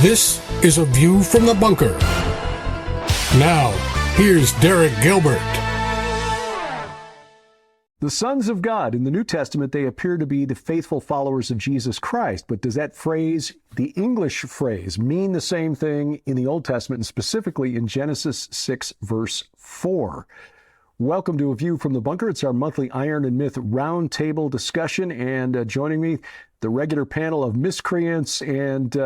This is A View from the Bunker. Now, here's Derek Gilbert. The sons of God, in the New Testament, they appear to be the faithful followers of Jesus Christ. But does that phrase, the English phrase, mean the same thing in the Old Testament, and specifically in Genesis 6, verse 4? Welcome to A View from the Bunker. It's our monthly Iron and Myth roundtable discussion, and joining me, the regular panel of miscreants and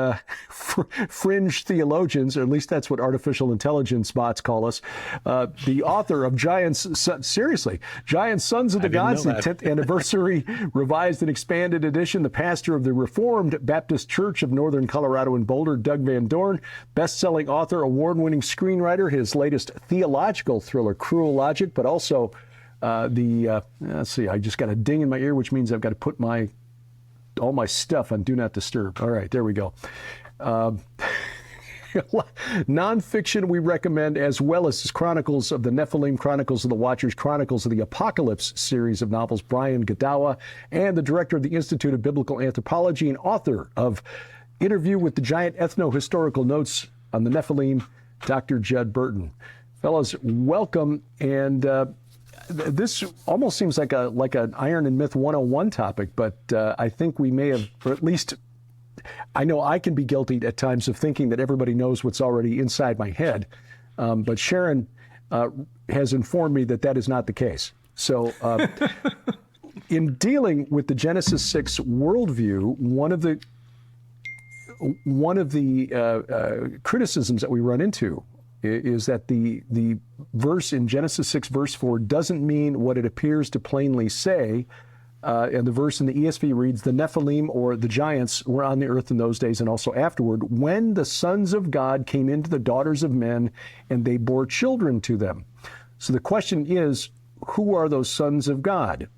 fringe theologians, or at least that's what artificial intelligence bots call us. The author of Giant Sons of the Gods, the 10th anniversary revised and expanded edition, the pastor of the Reformed Baptist Church of Northern Colorado in Boulder, Doug Van Dorn, best-selling author, award-winning screenwriter, his latest theological thriller, Cruel Logic, but also let's see, I just got a ding in my ear, which means I've got to put all my stuff on Do Not Disturb. All right, there we go. Nonfiction we recommend, as well as Chronicles of the Nephilim, Chronicles of the Watchers, Chronicles of the Apocalypse series of novels, Brian Godawa, and the director of the Institute of Biblical Anthropology and author of Interview with the Giant Ethno-Historical Notes on the Nephilim, Dr. Judd Burton. Fellas, welcome. And this almost seems like an Iron and Myth 101 topic, but I think we may have, or at least I know I can be guilty at times of thinking that everybody knows what's already inside my head. But Sharon has informed me that that is not the case. So in dealing with the Genesis 6 worldview, one of the criticisms that we run into is that the verse in Genesis 6, verse 4 doesn't mean what it appears to plainly say. And the verse in the ESV reads, the Nephilim, or the giants, were on the earth in those days and also afterward, when the sons of God came into the daughters of men, and they bore children to them. So the question is, who are those sons of God?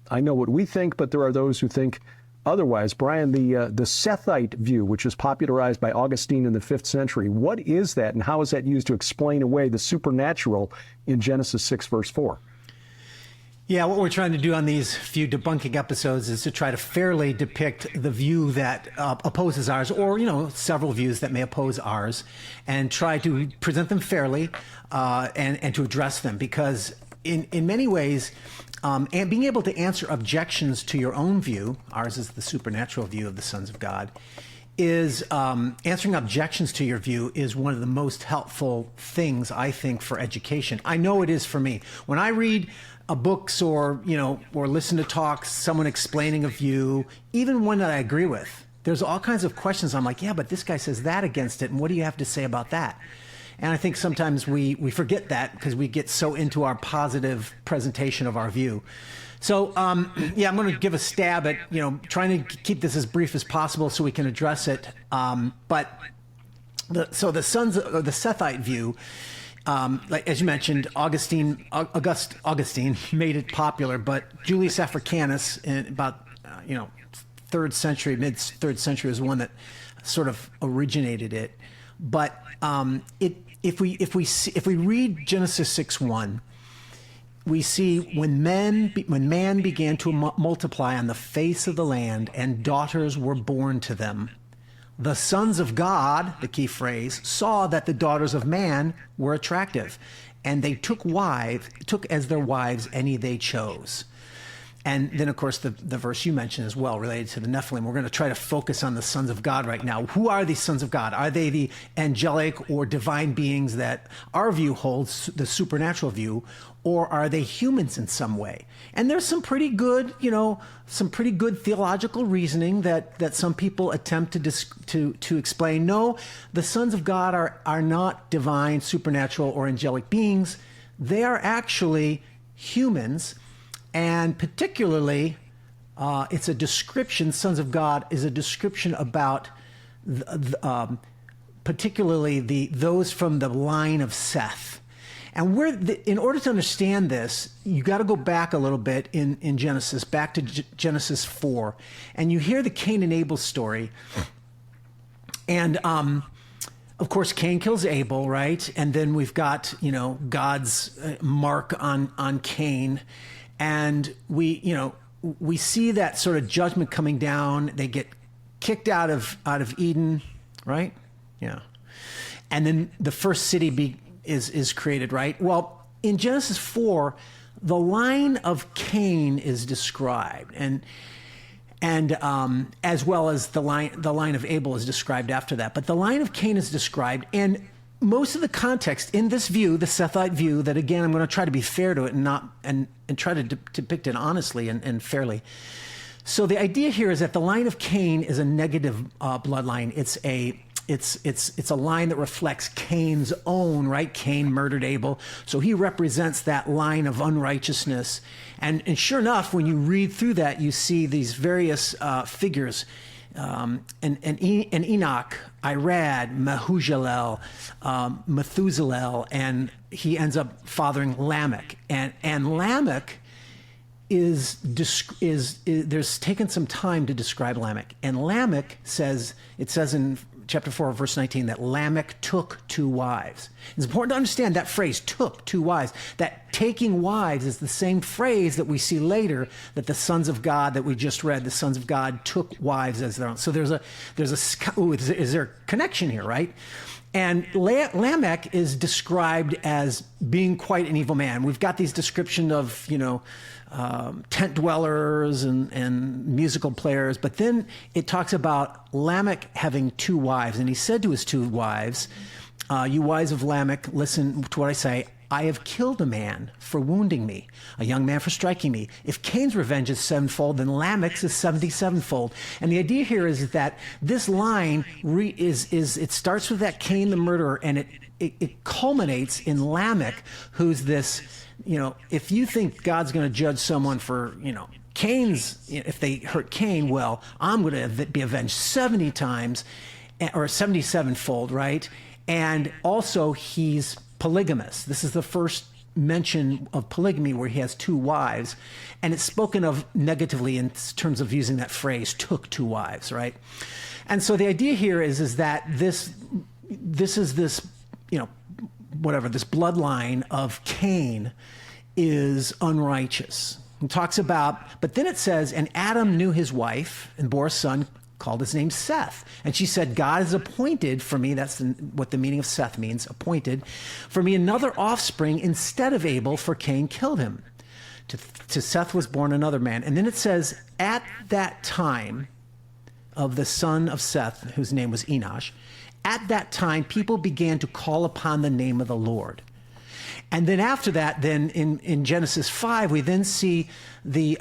I know what we think, but there are those who think otherwise. Brian, the Sethite view, which was popularized by Augustine in the 5th century, what is that, and how is that used to explain away the supernatural in Genesis 6, verse 4? Yeah, what we're trying to do on these few debunking episodes is to try to fairly depict the view that opposes ours, or, several views that may oppose ours, and try to present them fairly and to address them. Because in many ways, and being able to answer objections to your own view, ours is the supernatural view of the sons of God, is answering objections to your view is one of the most helpful things, I think, for education. I know it is for me. When I read books or listen to talks, someone explaining a view, even one that I agree with, there's all kinds of questions. I'm like, yeah, but this guy says that against it, and what do you have to say about that? And I think sometimes we forget that because we get so into our positive presentation of our view. So, yeah, I'm going to give a stab at, trying to keep this as brief as possible so we can address it. But the Sethite view, like as you mentioned, Augustine made it popular, but Julius Africanus in about, 3rd century, mid-3rd century was one that sort of originated it. But if we read Genesis 6:1, we see when man began to multiply on the face of the land, and daughters were born to them, the sons of God, the key phrase, saw that the daughters of man were attractive, and they took as their wives any they chose. And then, of course, the verse you mentioned as well, related to the Nephilim. We're going to try to focus on the sons of God right now. Who are these sons of God? Are they the angelic or divine beings that our view holds, the supernatural view, or are they humans in some way? And there's some pretty good, theological reasoning that some people attempt to explain. No, the sons of God are not divine, supernatural, or angelic beings. They are actually humans. And particularly, it's a description, sons of God is a description about particularly those from the line of Seth. And in order to understand this, you got to go back a little bit in Genesis, back to Genesis 4. And you hear the Cain and Abel story. And of course, Cain kills Abel, right? And then we've got, God's mark on Cain. And we see that sort of judgment coming down. They get kicked out of Eden, right? Yeah. And then the first city is created, right? Well, in Genesis 4, the line of Cain is described, and as well as the line of Abel is described after that. But the line of Cain is described, and most of the context in this view, the Sethite view, that again I'm going to try to be fair to it and try to depict it honestly and fairly. So the idea here is that the line of Cain is a negative bloodline. It's a line that reflects Cain's own, right? Cain murdered Abel. So he represents that line of unrighteousness. And sure enough, when you read through that, you see these various figures. And Enoch, Irad, Mehujalel, Methuselah, and he ends up fathering Lamech. And Lamech there's taken some time to describe Lamech. And Lamech says in chapter 4, verse 19, that Lamech took 2 wives. It's important to understand that phrase, took 2 wives. That taking wives is the same phrase that we see later, that the sons of God that we just read, the sons of God took wives as their own. So is there a connection here, right? And Lamech is described as being quite an evil man. We've got these descriptions of, tent dwellers and musical players, but then it talks about Lamech having 2 wives. And he said to his 2 wives, you wives of Lamech, listen to what I say. I have killed a man for wounding me, a young man for striking me. If Cain's revenge is 7-fold, then Lamech's is 77-fold. And the idea here is that this line it starts with that Cain the murderer, and it culminates in Lamech, who's this, if you think God's going to judge someone for, Cain's, if they hurt Cain, well, I'm going to be avenged 70 times, or 77-fold, right? And also he's polygamous. This is the first mention of polygamy where he has 2 wives, and it's spoken of negatively in terms of using that phrase, took 2 wives, right? And so the idea here is that this bloodline of Cain is unrighteous. It talks about, but then it says, and Adam knew his wife and bore a son, called his name Seth. And she said, God has appointed for me, that's what the meaning of Seth means, appointed, for me another offspring instead of Abel, for Cain killed him. To Seth was born another man. And then it says, at that time of the son of Seth, whose name was Enosh, at that time people began to call upon the name of the Lord. And then after that, then in Genesis 5, we then see the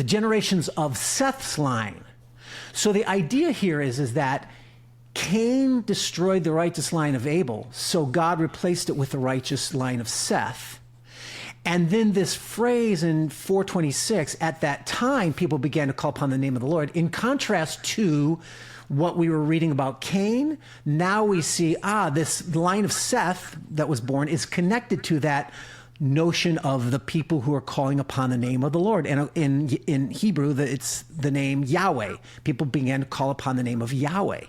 generations of Seth's line. So the idea here is that Cain destroyed the righteous line of Abel, so God replaced it with the righteous line of Seth. And then this phrase in 426, at that time, people began to call upon the name of the Lord. In contrast to what we were reading about Cain, now we see, this line of Seth that was born is connected to that notion of the people who are calling upon the name of the Lord. And in Hebrew, it's the name Yahweh. People began to call upon the name of Yahweh.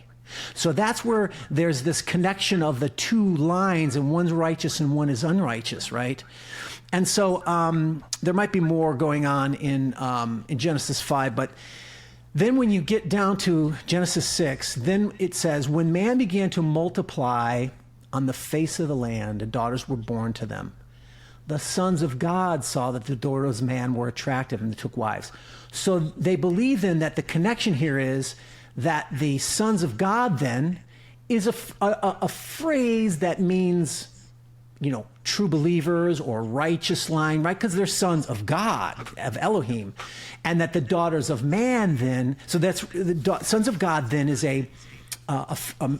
So that's where there's this connection of the 2 lines, and one's righteous and one is unrighteous, right? And so there might be more going on in Genesis 5, but then when you get down to Genesis 6, then it says, when man began to multiply on the face of the land, and daughters were born to them, the sons of God saw that the daughters of man were attractive, and they took wives. So they believe then that the connection here is that the sons of God then is a phrase that means, true believers or righteous line, right? Because they're sons of God, of Elohim. And that the daughters of man then, so that's the sons of God then is a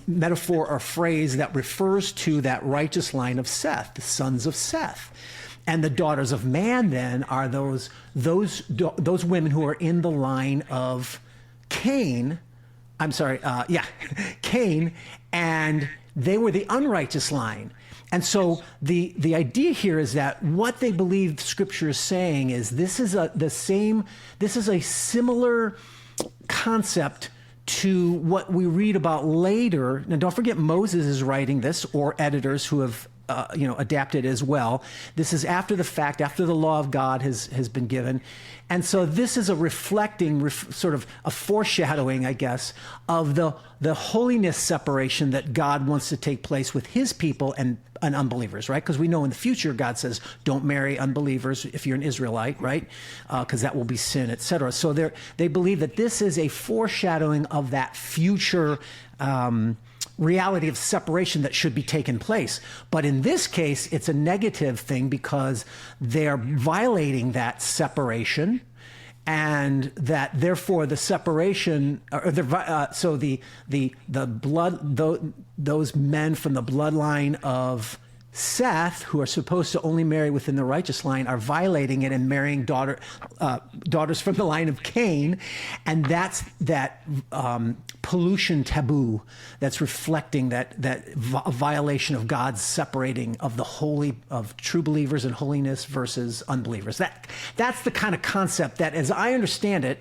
metaphor or phrase that refers to that righteous line of Seth, the sons of Seth. And the daughters of man then are those women who are in the line of Cain. Cain, and they were the unrighteous line. And so the idea here is that what they believe Scripture is saying is this is a similar concept to what we read about later. Now, don't forget Moses is writing this, or editors who have adapted as well. This is after the fact, after the law of God has been given. And so this is a reflecting, sort of a foreshadowing, I guess, of the holiness separation that God wants to take place with his people and unbelievers, right? Because we know in the future, God says, don't marry unbelievers if you're an Israelite, right? Because that will be sin, etc. So they believe that this is a foreshadowing of that future reality of separation that should be taking place. But in this case, it's a negative thing because they're violating that separation, and that therefore the separation, so the blood, those men from the bloodline of Seth, who are supposed to only marry within the righteous line, are violating it and marrying daughters from the line of Cain, and that's that pollution taboo that's reflecting that violation of God's separating of the holy, of true believers and holiness versus unbelievers. That's the kind of concept that, as I understand it,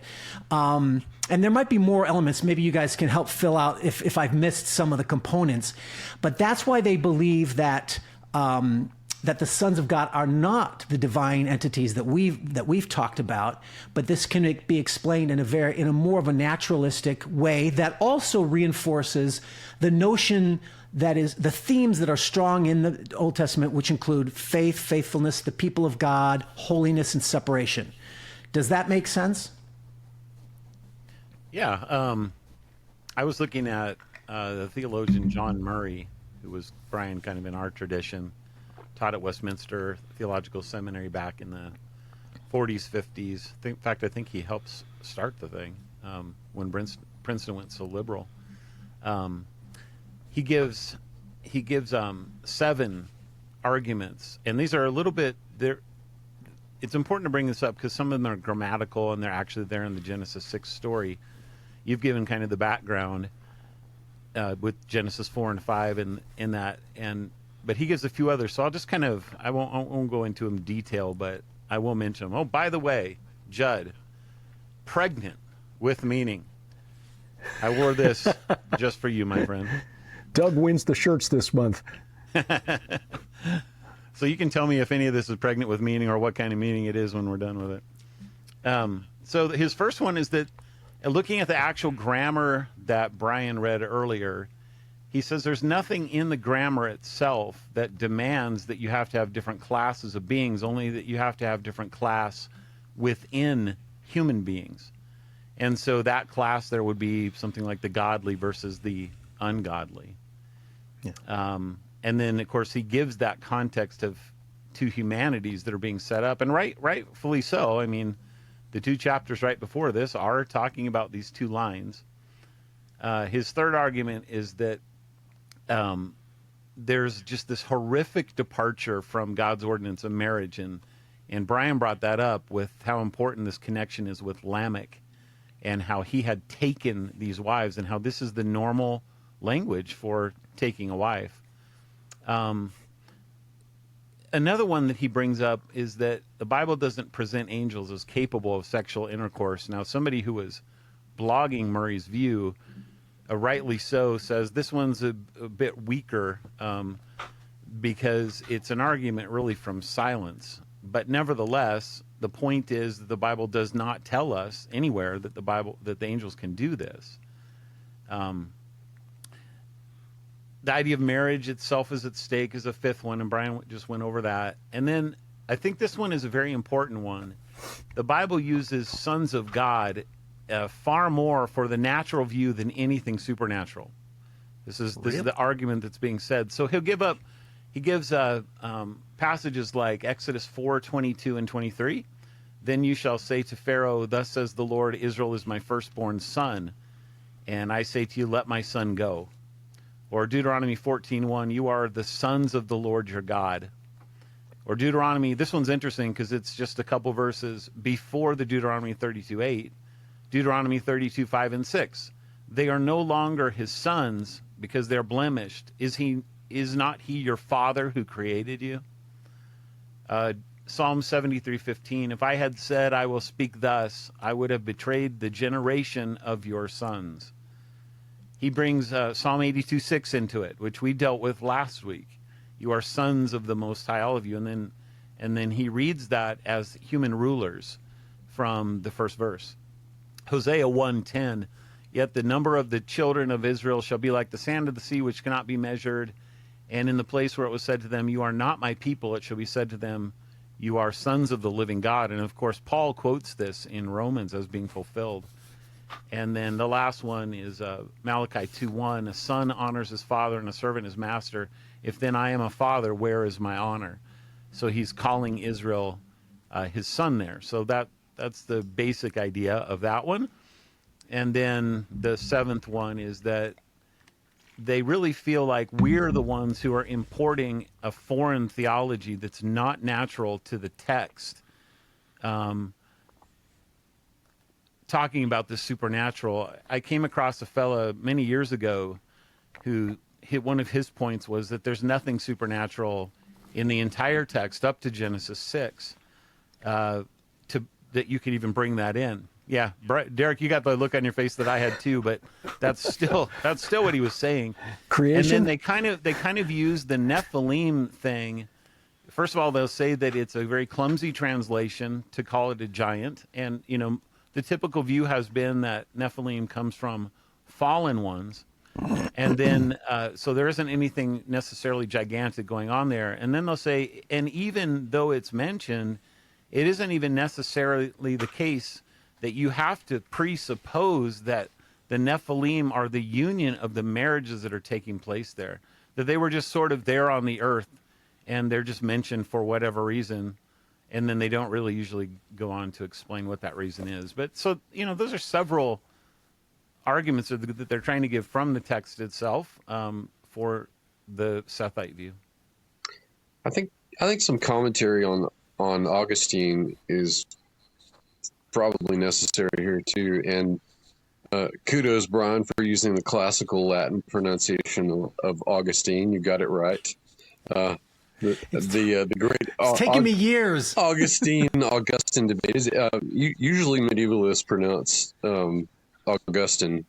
and there might be more elements. Maybe you guys can help fill out if I've missed some of the components, but that's why they believe that the sons of God are not the divine entities that we've talked about, but this can be explained in a more of a naturalistic way that also reinforces the notion that is the themes that are strong in the Old Testament, which include faith, faithfulness, the people of God, holiness, and separation. Does that make sense? Yeah. I was looking at the theologian John Murray, who was, Brian, kind of in our tradition, taught at Westminster Theological Seminary back in the 40s, 50s. In fact, I think he helped start the thing when Princeton went so liberal. He gives 7 arguments, and these are a little bit there. It's important to bring this up because some of them are grammatical, and they're actually there in the Genesis 6 story. You've given kind of the background with Genesis 4 and 5 and in that, but he gives a few others. So I'll just kind of, I won't go into them in detail, but I will mention them. Oh, by the way, Judd, pregnant with meaning. I wore this just for you, my friend. Doug wins the shirts this month. So you can tell me if any of this is pregnant with meaning or what kind of meaning it is when we're done with it. So his first one is that, looking at the actual grammar that Brian read earlier, he says there's nothing in the grammar itself that demands that you have to have different classes of beings, only that you have to have different class within human beings. And so that class there would be something like the godly versus the ungodly. Yeah. And then, of course, he gives that context of two humanities that are being set up, and rightfully so. I mean, the 2 chapters right before this are talking about these 2 lines. His third argument is that there's just this horrific departure from God's ordinance of marriage, and Brian brought that up with how important this connection is with Lamech, and how he had taken these wives, and how this is the normal language for taking a wife. Another one that he brings up is that the Bible doesn't present angels as capable of sexual intercourse. Now, somebody who was blogging Murray's view, rightly so, says this one's a bit weaker because it's an argument really from silence. But nevertheless, the point is that the Bible does not tell us anywhere that the angels can do this. The idea of marriage itself is at stake is a 5th one, and Brian just went over that. And then I think this one is a very important one. The Bible uses sons of God far more for the natural view than anything supernatural. This is the argument that's being said. So he gives passages like Exodus 4:22 and 23. Then you shall say to Pharaoh, thus says the Lord, Israel is my firstborn son, and I say to you, let my son go. Or Deuteronomy 14:1, you are the sons of the Lord your God. Or Deuteronomy, this one's interesting because it's just a couple verses before the Deuteronomy 32:8. Deuteronomy 32:5 and 6. They are no longer his sons because they're blemished. Is not he your father who created you? Psalm 73:15. If I had said I will speak thus, I would have betrayed the generation of your sons. He brings Psalm 82:6 into it, which we dealt with last week. You are sons of the Most High, all of you. And then he reads that as human rulers from the first verse. Hosea 1:10, yet the number of the children of Israel shall be like the sand of the sea, which cannot be measured. And in the place where it was said to them, you are not my people, it shall be said to them, you are sons of the living God. And of course, Paul quotes this in Romans as being fulfilled. And then the last one is Malachi 2:1, a son honors his father and a servant his master. If then I am a father, where is my honor? So he's calling Israel his son there. So that's the basic idea of that one. And then the seventh one is that they really feel like we're the ones who are importing a foreign theology that's not natural to the text. Talking about the supernatural, I came across a fella many years ago who one of his points was that there's nothing supernatural in the entire text up to Genesis 6 that you could even bring that in. Yeah, Derek, you got the look on your face that I had too, but that's still what he was saying. Creation. And then they kind of use the Nephilim thing. First of all, they'll say that it's a very clumsy translation to call it a giant, and the typical view has been that Nephilim comes from fallen ones, and then so there isn't anything necessarily gigantic going on there. And then they'll say, and even though it's mentioned, it isn't even necessarily the case that you have to presuppose that the Nephilim are the union of the marriages that are taking place there, that they were just sort of there on the earth and they're just mentioned for whatever reason, and then they don't really usually go on to explain what that reason is. But so, those are several arguments that they're trying to give from the text itself for the Sethite view. I think some commentary on Augustine is probably necessary here too, and kudos, Brian, for using the classical Latin pronunciation of Augustine. You got it right. The great it's taken me years. Augustine debate is usually medievalists pronounce Augustine,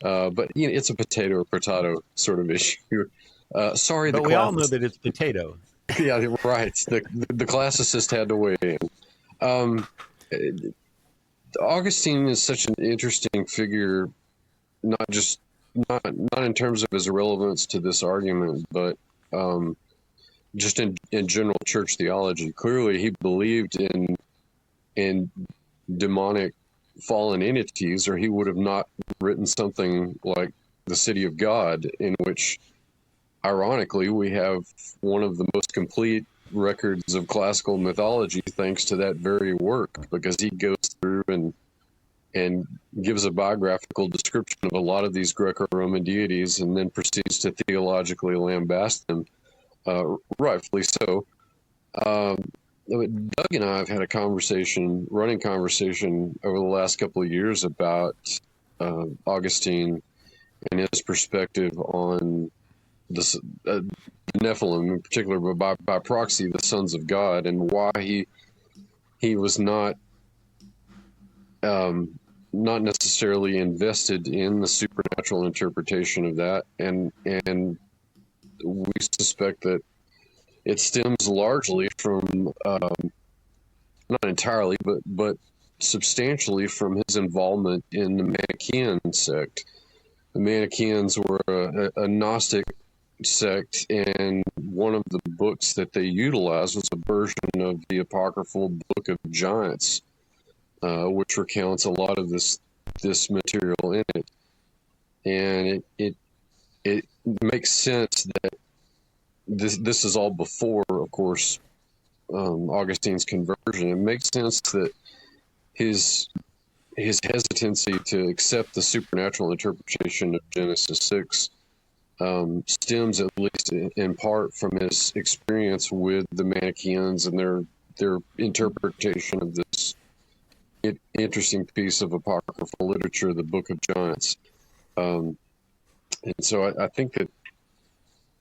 but it's a potato or potato sort of issue. Sorry, but we all know that it's potato. Yeah, right. The classicist had to weigh in. Augustine is such an interesting figure, not in terms of his relevance to this argument, but just in general church theology. Clearly, he believed in demonic fallen entities, or he would have not written something like The City of God, in which, ironically, we have one of the most complete records of classical mythology thanks to that very work, because he goes through and gives a biographical description of a lot of these Greco-Roman deities and then proceeds to theologically lambast them, rightfully so. Doug and I have had a running conversation over the last couple of years about Augustine and his perspective on the Nephilim in particular, but by proxy, the sons of God, and why he was not necessarily invested in the supernatural interpretation of that, and we suspect that it stems largely from, not entirely, but substantially from his involvement in the Manichaean sect. The Manichaeans were a Gnostic sect, and one of the books that they utilized was a version of the apocryphal Book of Giants, which recounts a lot of this material in it. And it makes sense that this is all before, of course, Augustine's conversion. It makes sense that his hesitancy to accept the supernatural interpretation of Genesis 6 stems, at least in part, from his experience with the Manichaeans and their interpretation of this interesting piece of apocryphal literature, the Book of Giants. And so I think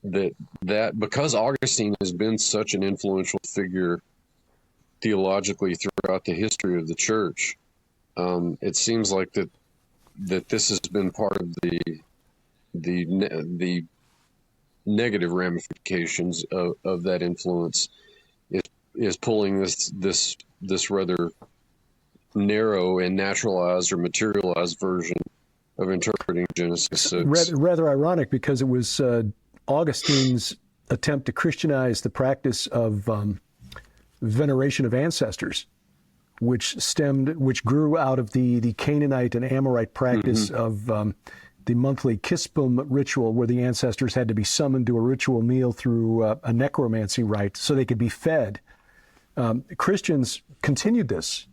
that because Augustine has been such an influential figure theologically throughout the history of the church, it seems like that this has been part of the negative ramifications of that influence is pulling this rather narrow and naturalized or materialized version of interpreting Genesis 6. Rather ironic, because it was Augustine's attempt to Christianize the practice of veneration of ancestors, which grew out of the Canaanite and Amorite practice of the monthly kispum ritual, where the ancestors had to be summoned to a ritual meal through a necromancy rite so they could be fed. Christians continued this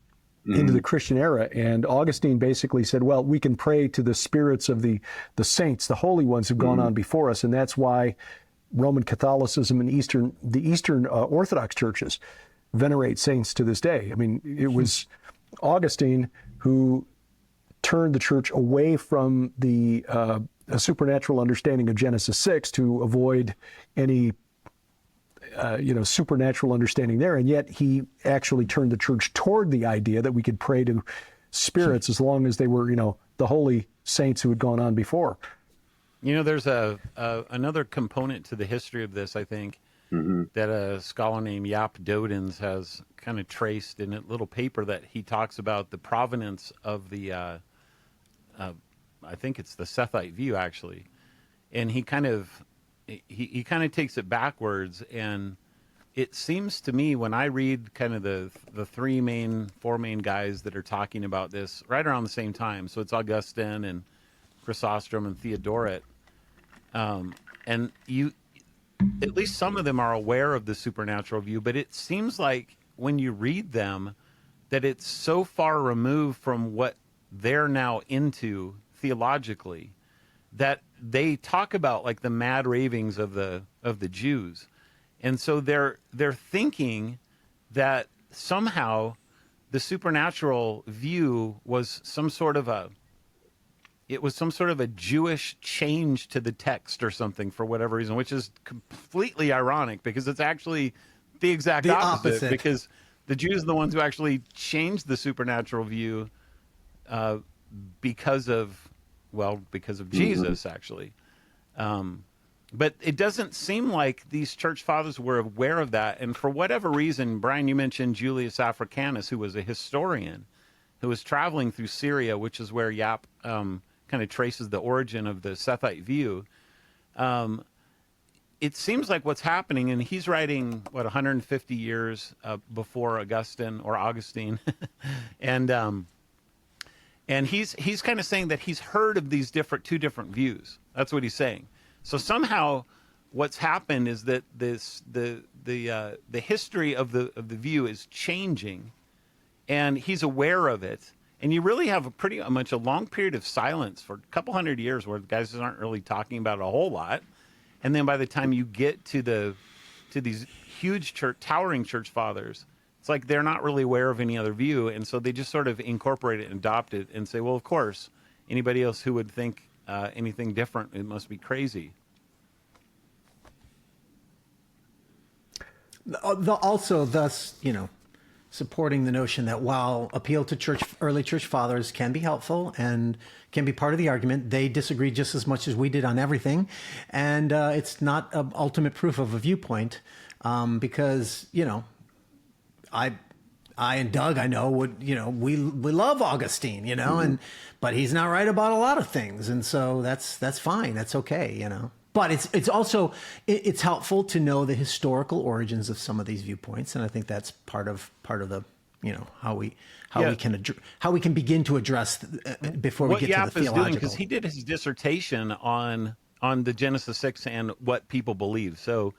into the Christian era, and Augustine basically said, well, we can pray to the spirits of the saints, the holy ones who've gone on before us, and that's why Roman Catholicism and the Eastern Orthodox churches venerate saints to this day. I mean, it was Augustine who turned the church away from the supernatural understanding of Genesis 6 to avoid any supernatural understanding there, and yet he actually turned the church toward the idea that we could pray to spirits as long as they were, the holy saints who had gone on before. There's another component to the history of this, I think, that a scholar named Jaap Dodens has kind of traced in a little paper that he talks about the provenance of the, I think it's the Sethite view, actually. And he kind of takes it backwards, and it seems to me, when I read kind of the four main guys that are talking about this right around the same time, so it's Augustine and Chrysostom and Theodoret, and at least some of them are aware of the supernatural view, but it seems like when you read them that it's so far removed from what they're now into theologically that they talk about like the mad ravings of the Jews. And so they're thinking that somehow the supernatural view was some sort of a Jewish change to the text or something for whatever reason, which is completely ironic because it's actually the exact opposite. Because the Jews are the ones who actually changed the supernatural view because of Jesus, actually. But it doesn't seem like these church fathers were aware of that. And for whatever reason, Brian, you mentioned Julius Africanus, who was a historian who was traveling through Syria, which is where Jaap kind of traces the origin of the Sethite view. It seems like what's happening, and he's writing, 150 years before Augustine. And he's kind of saying that he's heard of these two different views. That's what he's saying. So somehow what's happened is that the history of the view is changing, and he's aware of it. And you really have pretty much a long period of silence for a couple hundred years where the guys aren't really talking about it a whole lot. And then by the time you get to these huge towering church fathers, it's like they're not really aware of any other view. And so they just sort of incorporate it and adopt it and say, well, of course, anybody else who would think anything different, it must be crazy. Also, thus, supporting the notion that while appeal to early church fathers can be helpful and can be part of the argument, they disagree just as much as we did on everything. And it's not an ultimate proof of a viewpoint because, I and Doug, I know, we love Augustine, but he's not right about a lot of things. And so that's fine. That's okay, But it's also it's helpful to know the historical origins of some of these viewpoints, and I think that's part of the how we can begin to address before we get to the theological. What Jaap is doing, because he did his dissertation on the Genesis 6 and what people believe. So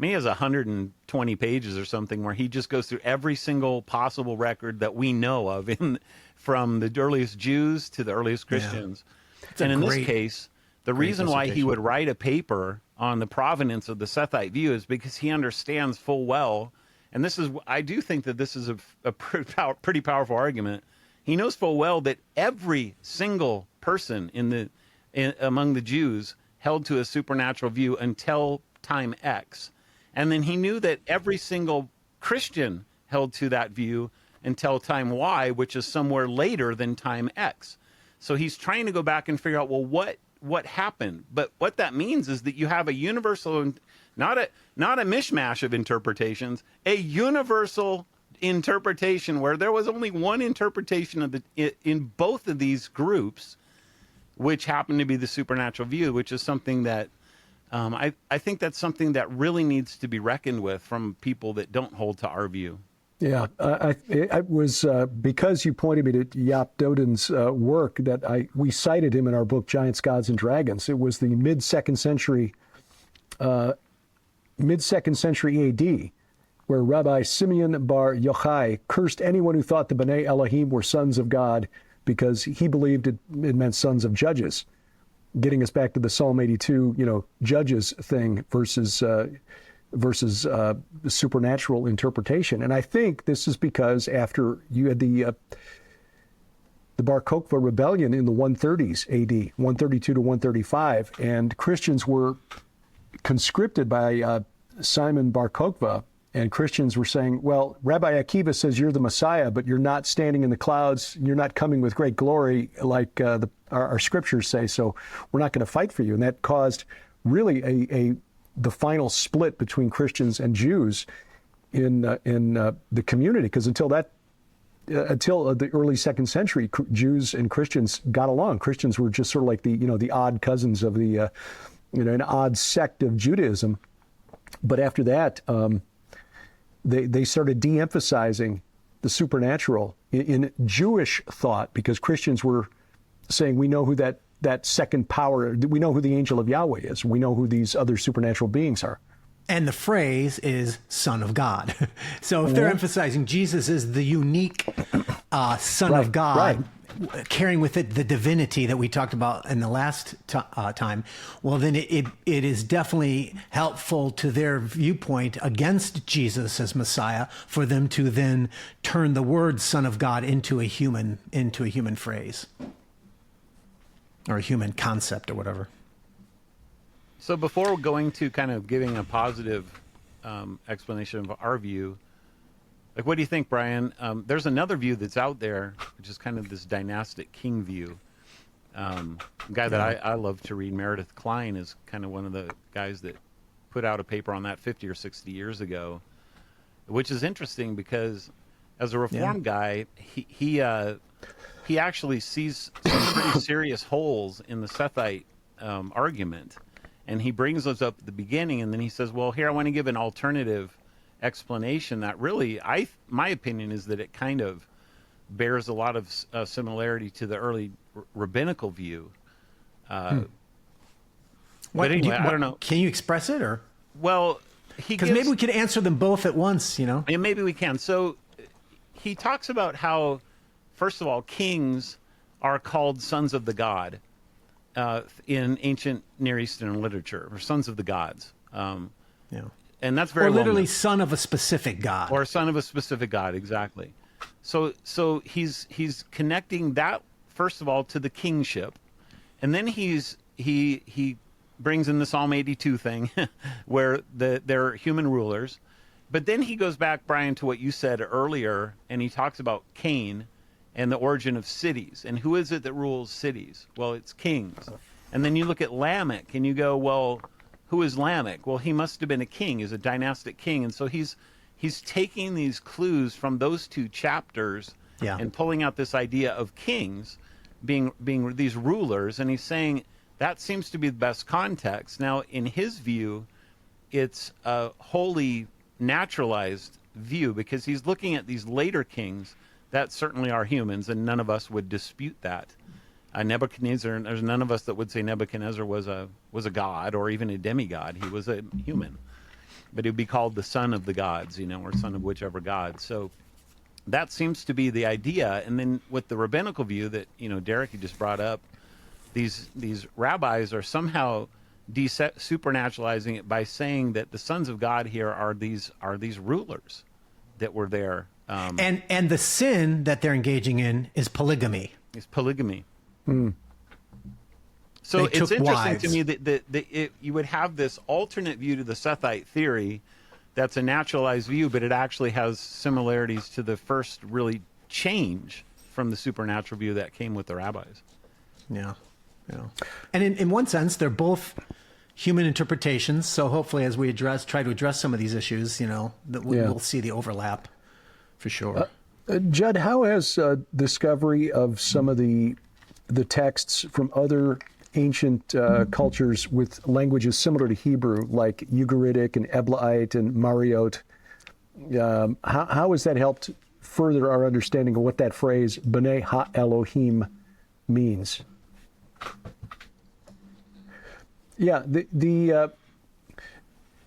he has 120 pages or something where he just goes through every single possible record that we know of, from the earliest Jews to the earliest Christians. Yeah. And in this case, the reason why he would write a paper on the provenance of the Sethite view is because he understands full well, and I do think that this is a pretty powerful argument. He knows full well that every single person among the Jews held to a supernatural view until time X. And then he knew that every single Christian held to that view until time Y, which is somewhere later than time X. So he's trying to go back and figure out, well, what happened. But what that means is that you have a universal, not a mishmash of interpretations, a universal interpretation where there was only one interpretation of in both of these groups, which happened to be the supernatural view, which is something that I think that's something that really needs to be reckoned with from people that don't hold to our view. Yeah, I was because you pointed me to Jaap Doden's work that we cited him in our book Giants, Gods, and Dragons. It was the mid-second century AD, where Rabbi Simeon Bar Yochai cursed anyone who thought the B'nai Elohim were sons of God because he believed it meant sons of judges, getting us back to the Psalm 82, judges thing versus the supernatural interpretation. And I think this is because after you had the Bar Kokhba rebellion in the 130s AD, 132 to 135, and Christians were conscripted by Simon Bar Kokhba, and Christians were saying, well, Rabbi Akiva says you're the Messiah, but you're not standing in the clouds, you're not coming with great glory like our scriptures say, so we're not going to fight for you. And that caused really the final split between Christians and Jews in the community, because until the early second century, Jews and Christians got along. Christians were just sort of like the odd cousins of the an odd sect of Judaism. But after that, they started de-emphasizing the supernatural in Jewish thought, because Christians were saying, we know who that second power, we know who the angel of Yahweh is. We know who these other supernatural beings are. And the phrase is Son of God. So if they're emphasizing Jesus is the unique Son of God, carrying with it the divinity that we talked about in the last time, well, then it is definitely helpful to their viewpoint against Jesus as Messiah for them to then turn the word Son of God into a human phrase. Or a human concept or whatever. So before going to kind of giving a positive explanation of our view, like, what do you think, Brian? There's another view that's out there, which is kind of this dynastic king view. A guy that I love to read, Meredith Kline, is kind of one of the guys that put out a paper on that 50 or 60 years ago, which is interesting because as a Reform guy, he actually sees some pretty serious holes in the Sethite argument, and he brings those up at the beginning, and then he says, well, here I want to give an alternative explanation that really, my opinion is that it kind of bears a lot of similarity to the early rabbinical view. But anyway, I don't know. Can you express it, or? Well, because maybe we could answer them both at once, Yeah, maybe we can. So he talks about how, first of all, kings are called sons of the god in ancient Near Eastern literature, or sons of the gods. And that's very or literally well son of a specific god. Or son of a specific god, exactly. So he's connecting that, first of all, to the kingship, and then he brings in the Psalm 82 thing, where they're human rulers. But then he goes back, Brian, to what you said earlier, and he talks about Cain and the origin of cities. And who is it that rules cities? Well, it's kings. And then you look at Lamech, and you go, well, who is Lamech? Well, he must have been a king. He's a dynastic king. And so he's taking these clues from those two chapters and pulling out this idea of kings being these rulers. And he's saying that seems to be the best context. Now, in his view, it's a wholly naturalized view, because he's looking at these later kings that certainly are humans, and none of us would dispute that. Nebuchadnezzar, there's none of us that would say Nebuchadnezzar was a god or even a demigod. He was a human, but he would be called the son of the gods, or son of whichever god. So that seems to be the idea. And then with the rabbinical view that Derek, you just brought up, these rabbis are somehow supernaturalizing it by saying that the sons of God here are these rulers that were there. And the sin that they're engaging in is polygamy. It's polygamy. So it's interesting to me that you would have this alternate view to the Sethite theory that's a naturalized view, but it actually has similarities to the first really change from the supernatural view that came with the rabbis. Yeah. And in one sense, they're both human interpretations. So hopefully, as we try to address some of these issues, that we'll see the overlap for sure. Judd, how has discovery of some of the texts from other ancient cultures with languages similar to Hebrew, like Ugaritic and Eblaite and Mariot, how has that helped further our understanding of what that phrase B'nai Ha-Elohim means? Yeah,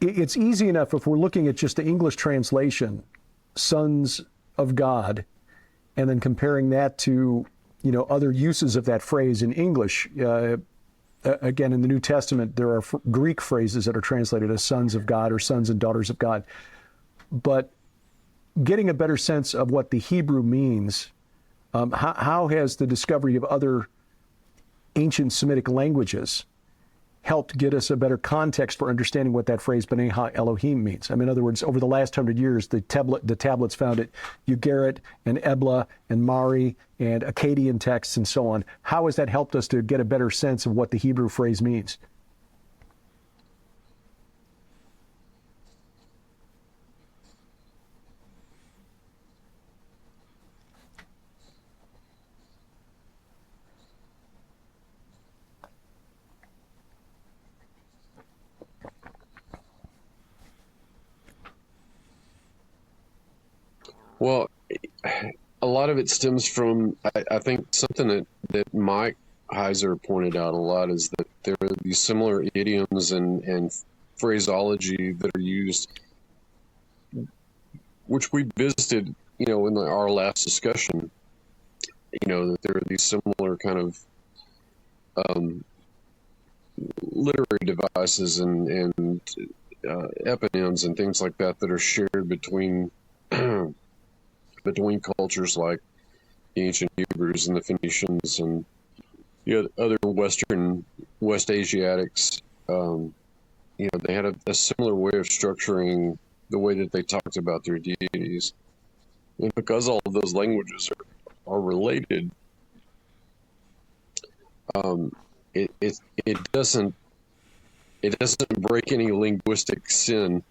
it's easy enough if we're looking at just the English translation, sons of God, and then comparing that to other uses of that phrase in English. Again, in the New Testament, there are Greek phrases that are translated as sons of God or sons and daughters of God. But getting a better sense of what the Hebrew means, how has the discovery of other ancient Semitic languages helped get us a better context for understanding what that phrase B'nai Ha-Elohim means? I mean, in other words, over the last 100 years, the tablets found it Ugarit and Ebla and Mari and Akkadian texts and so on. How has that helped us to get a better sense of what the Hebrew phrase means? Well, a lot of it stems from, I think, something that Mike Heiser pointed out a lot is that there are these similar idioms and phraseology that are used, which we visited, in our last discussion, that there are these similar kind of literary devices and eponyms and things like that that are shared between cultures like the ancient Hebrews and the Phoenicians and other West Asiatics. They had a similar way of structuring the way that they talked about their deities. And because all of those languages are related, it doesn't break any linguistic sin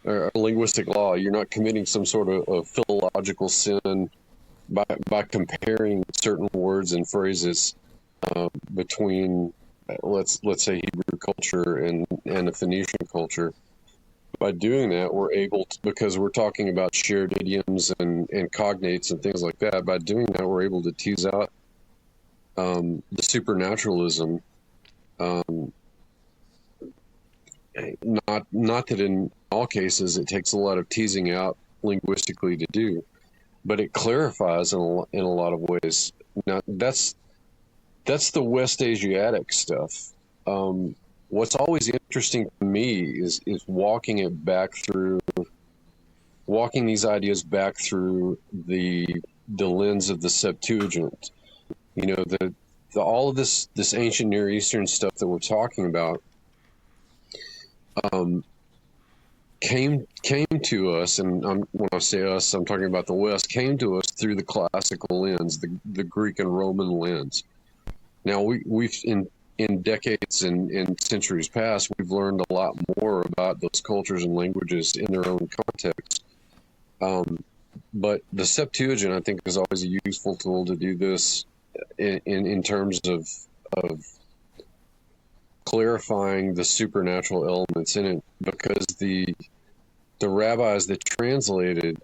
or linguistic law. You're not committing some sort of philological sin by comparing certain words and phrases between let's say Hebrew culture and the Phoenician culture. By doing that, we're able to, because we're talking about shared idioms and cognates and things like that, by doing that, we're able to tease out the supernaturalism. Not that in all cases it takes a lot of teasing out linguistically to do, but it clarifies in a lot of ways. Now that's the West Asiatic stuff. What's always interesting to me is walking these ideas back through the lens of the Septuagint. All of this ancient Near Eastern stuff that we're talking about came to us, and when I say us, I'm talking about the West, came to us through the classical lens, the Greek and Roman lens. Now we've in decades and in centuries past, we've learned a lot more about those cultures and languages in their own context. But the Septuagint, I think, is always a useful tool to do this in terms of clarifying the supernatural elements in it, because the rabbis that translated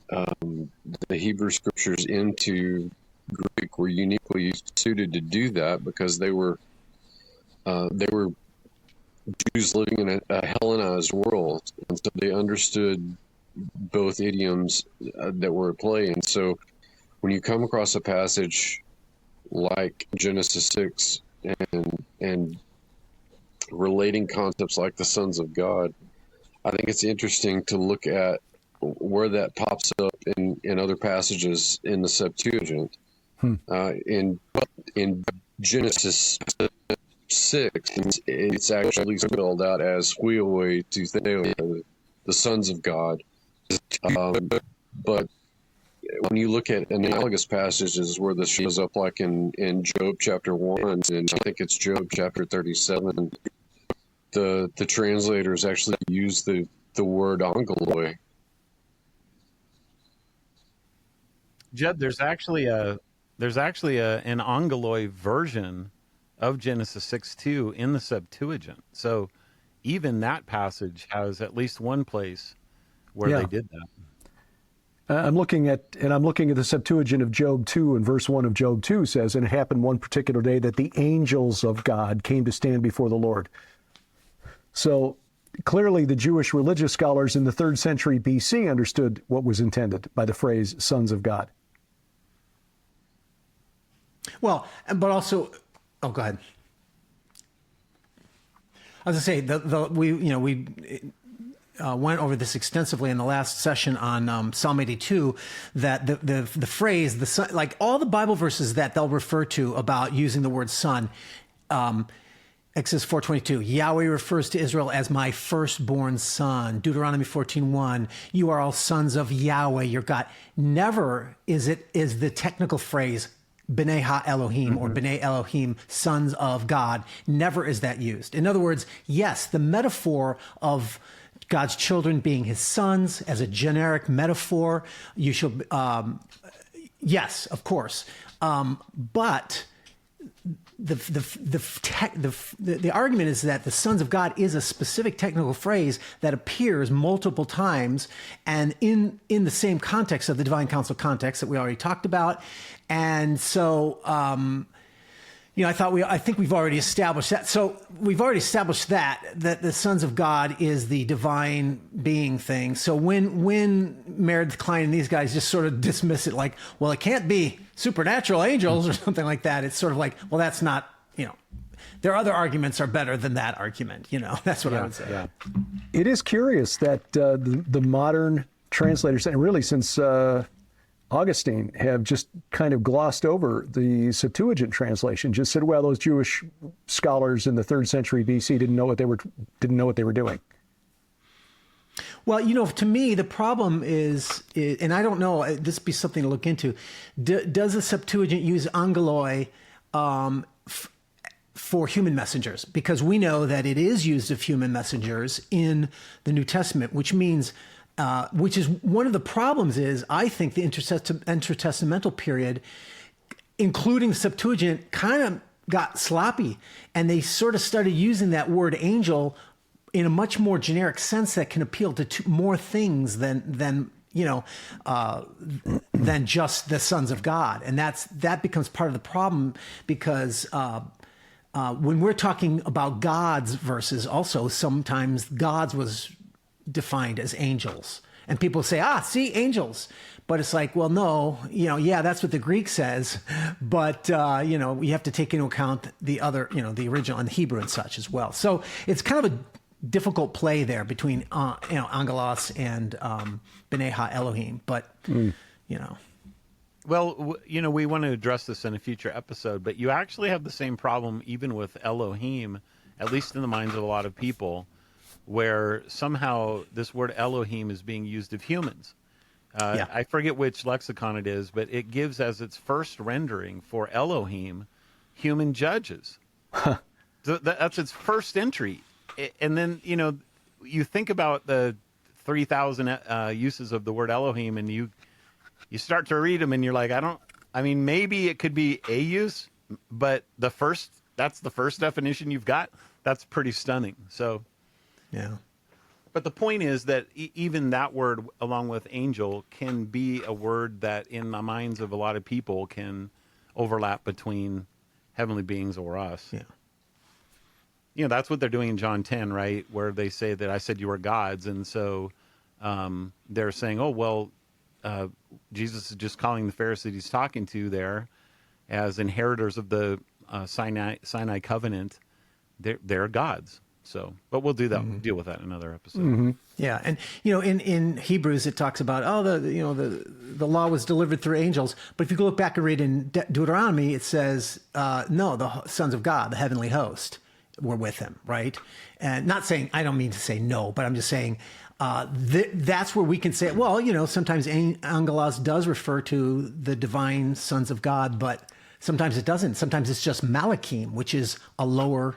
the Hebrew scriptures into Greek were uniquely suited to do that, because they were Jews living in a Hellenized world, and so they understood both idioms that were at play. And so when you come across a passage like Genesis 6 and relating concepts like the sons of God, I think it's interesting to look at where that pops up in other passages in the Septuagint. In Genesis 6, it's actually spelled out as huioi to theo, the sons of God. But when you look at analogous passages where this shows up, like in Job chapter 1, and I think it's Job chapter 37, the translators actually use the word angeloi. Jed, there's actually an angeloi version of Genesis 6:2 in the Septuagint. So even that passage has at least one place where they did that. I'm looking at the Septuagint of Job 2, and verse 1 of Job 2 says, "And it happened one particular day that the angels of God came to stand before the Lord." So clearly the Jewish religious scholars in the 3rd century BC understood what was intended by the phrase sons of God. Well, but also, go ahead. I was going to say, we went over this extensively in the last session on Psalm 82, that the phrase, the son, like all the Bible verses that they'll refer to about using the word son, Exodus 4:22, Yahweh refers to Israel as my firstborn son. Deuteronomy 14:1, you are all sons of Yahweh, your God. Never is the technical phrase B'nai Ha-Elohim or B'nai Elohim, sons of God. Never is that used. In other words, yes, the metaphor of God's children being his sons as a generic metaphor, you should, yes, of course. But the argument is that the sons of God is a specific technical phrase that appears multiple times and in the same context of the divine council context that we already talked about. And so, I think we've already established that. So we've already established that the sons of God is the divine being thing. So when Meredith Klein and these guys just sort of dismiss it like, well, it can't be supernatural angels or something like that. It's sort of like, well, that's not, their other arguments are better than that argument. That's what I would say. Yeah. It is curious that the modern translators, and really since Augustine, have just kind of glossed over the Septuagint translation. Just said, well, those Jewish scholars in the 3rd century BC didn't know what they were doing. Well, to me, the problem is, and I don't know, this would be something to look into. Does the Septuagint use angeloi for human messengers? Because we know that it is used of human messengers in the New Testament, which means, which is one of the problems is, I think, the intertestamental period, including the Septuagint, kind of got sloppy, and they sort of started using that word angel in a much more generic sense that can appeal to more things than just the sons of God. And that becomes part of the problem, because when we're talking about gods verses, also sometimes gods was defined as angels, and people say, see, angels. But it's like, well, no, that's what the Greek says, but you have to take into account the other, the original and Hebrew and such as well. So it's kind of a difficult play there between angelos and B'nai Ha-Elohim, but Well, we want to address this in a future episode, but you actually have the same problem even with Elohim, at least in the minds of a lot of people, where somehow this word Elohim is being used of humans. I forget which lexicon it is, but it gives as its first rendering for Elohim, human judges. So that's its first entry. And then, you think about the 3,000 uses of the word Elohim, and you start to read them and you're like, maybe it could be a use, but that's the first definition you've got. That's pretty stunning. So, yeah. But the point is that even that word, along with angel, can be a word that in the minds of a lot of people can overlap between heavenly beings or us. Yeah. That's what they're doing in John 10, right? Where they say that I said you are gods. And so they're saying, Jesus is just calling the Pharisees he's talking to there as inheritors of the Sinai covenant. They're gods. So, but we'll do that. We'll deal with that in another episode. Mm-hmm. Yeah, and in Hebrews it talks about the law was delivered through angels, but if you look back and read in Deuteronomy, it says no, the sons of God, the heavenly host, were with him, right? And not saying, I don't mean to say no, but I'm just saying that's where we can say, well, sometimes angelos does refer to the divine sons of God, but sometimes it doesn't. Sometimes it's just malachim, which is a lower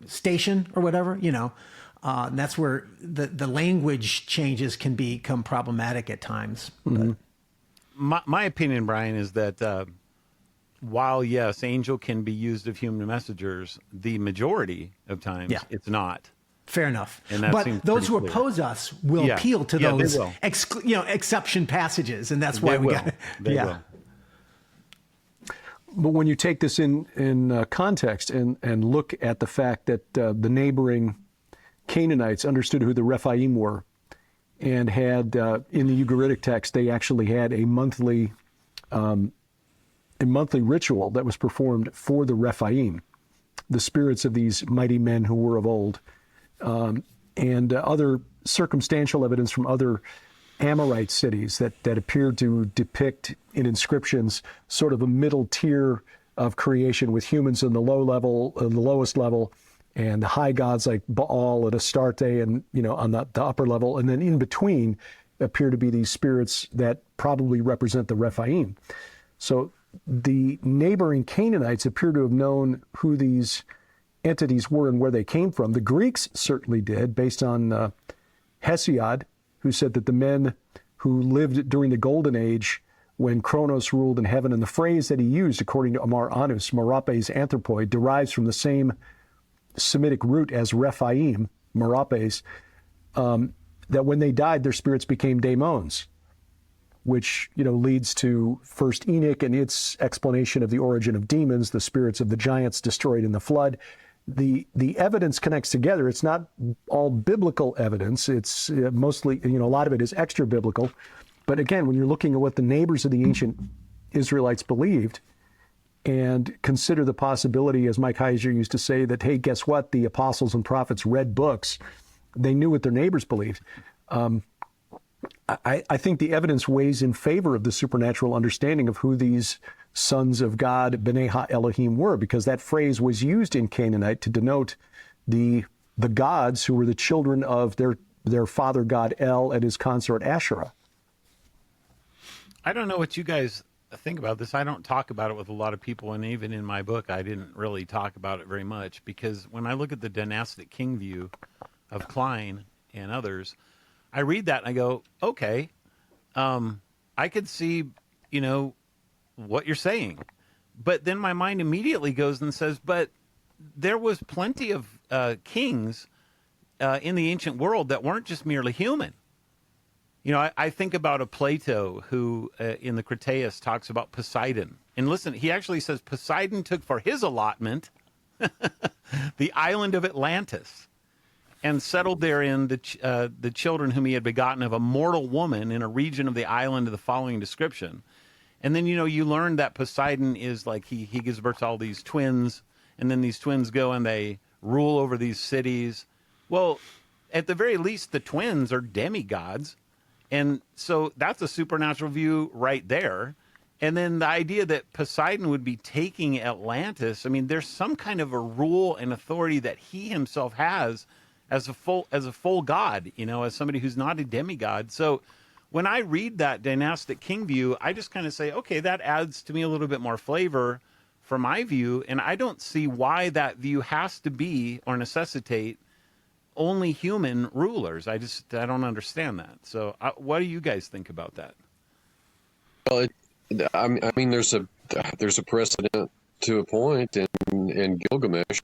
station or whatever, and that's where the language changes can become problematic at times. Mm-hmm. My opinion, Brian, is that while, yes, angel can be used of human messengers, the majority of times it's not. Fair enough. And that but those who clear. Oppose us will appeal to those exception passages, and that's why we got They will. But when you take this in context and look at the fact that the neighboring Canaanites understood who the Rephaim were, and had in the Ugaritic text they actually had a monthly ritual that was performed for the Rephaim, the spirits of these mighty men who were of old, and other circumstantial evidence from other Amorite cities that appeared to depict in inscriptions sort of a middle tier of creation, with humans in the lowest level, and the high gods like Baal and Astarte, and on the upper level, and then in between appear to be these spirits that probably represent the Rephaim. So the neighboring Canaanites appear to have known who these entities were and where they came from. The Greeks certainly did, based on Hesiod, who said that the men who lived during the Golden Age when Kronos ruled in heaven, and the phrase that he used, according to Amar Anus, Merapes anthropoi, derives from the same Semitic root as Rephaim, Merapes, that when they died, their spirits became daemons, which leads to First Enoch and its explanation of the origin of demons, the spirits of the giants destroyed in the flood. The evidence connects together. It's not all biblical evidence. It's mostly, a lot of it is extra biblical. But again, when you're looking at what the neighbors of the ancient Israelites believed, and consider the possibility, as Mike Heiser used to say, that, hey, guess what? The apostles and prophets read books. They knew what their neighbors believed. I think the evidence weighs in favor of the supernatural understanding of who these sons of God, B'nai Ha-Elohim, were, because that phrase was used in Canaanite to denote the gods who were the children of their father god El and his consort Asherah. I don't know what you guys think about this. I don't talk about it with a lot of people, and even in my book, I didn't really talk about it very much, because when I look at the dynastic king view of Klein and others, I read that and I go, okay, I could see, what you're saying. But then my mind immediately goes and says, but there was plenty of kings in the ancient world that weren't just merely human. I think about a Plato who in the Critias talks about Poseidon. And listen, he actually says Poseidon took for his allotment the island of Atlantis, and settled therein the children whom he had begotten of a mortal woman in a region of the island of the following description. And then, you learn that Poseidon is like, he gives birth to all these twins, and then these twins go and they rule over these cities. Well, at the very least, the twins are demigods. And so that's a supernatural view right there. And then the idea that Poseidon would be taking Atlantis, there's some kind of a rule and authority that he himself has as a full god, as somebody who's not a demigod. So when I read that dynastic king view, I just kind of say, okay, that adds to me a little bit more flavor for my view, and I don't see why that view has to be or necessitate only human rulers. I don't understand that. So what do you guys think about that? Well, there's a precedent to a point in Gilgamesh.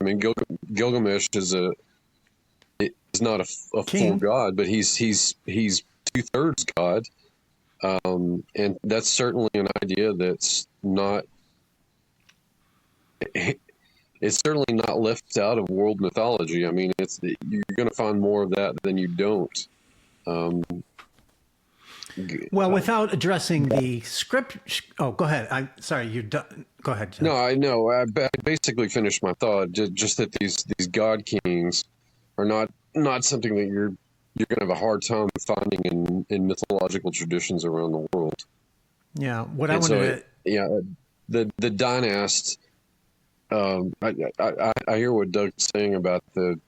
Gilgamesh is not a full god, but he's 2/3 God, and that's certainly an idea that's not. It's certainly not left out of world mythology. You're going to find more of that than you don't. Well, without addressing the script. Oh, go ahead. I'm sorry. You're done. Go ahead, Jeff. No, I know. I basically finished my thought. Just that these god kings are not something that you're going to have a hard time finding in mythological traditions around the world. Yeah. The dynast. I hear what Doug's saying about the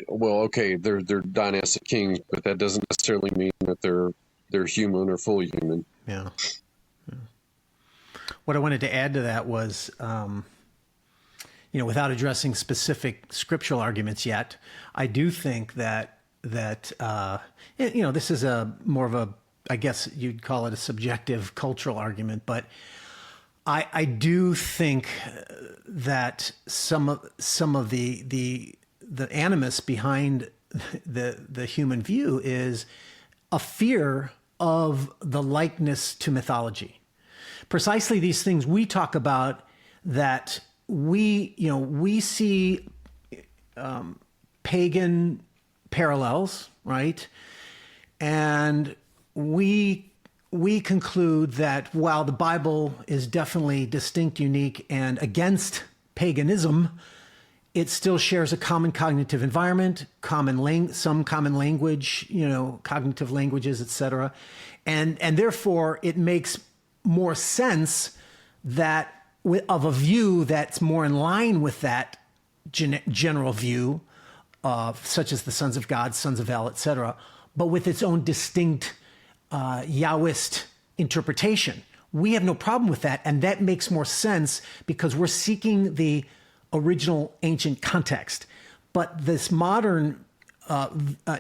well, okay, they're dynastic kings, but that doesn't necessarily mean that they're human or fully human. Yeah. What I wanted to add to that was, without addressing specific scriptural arguments yet, I do think that this is more of a, I guess you'd call it a subjective cultural argument, but I do think that some of the animus behind the human view is a fear of the likeness to mythology. Precisely these things we talk about, that we see pagan parallels, right? And we conclude that while the Bible is definitely distinct, unique, and against paganism, it still shares a common cognitive environment, some common language, cognitive languages, etc. And therefore, it makes more sense of a view that's more in line with that general view, such as the sons of God, sons of El, etc., but with its own distinct Yahwist interpretation. We have no problem with that, and that makes more sense because we're seeking the original ancient context. But this modern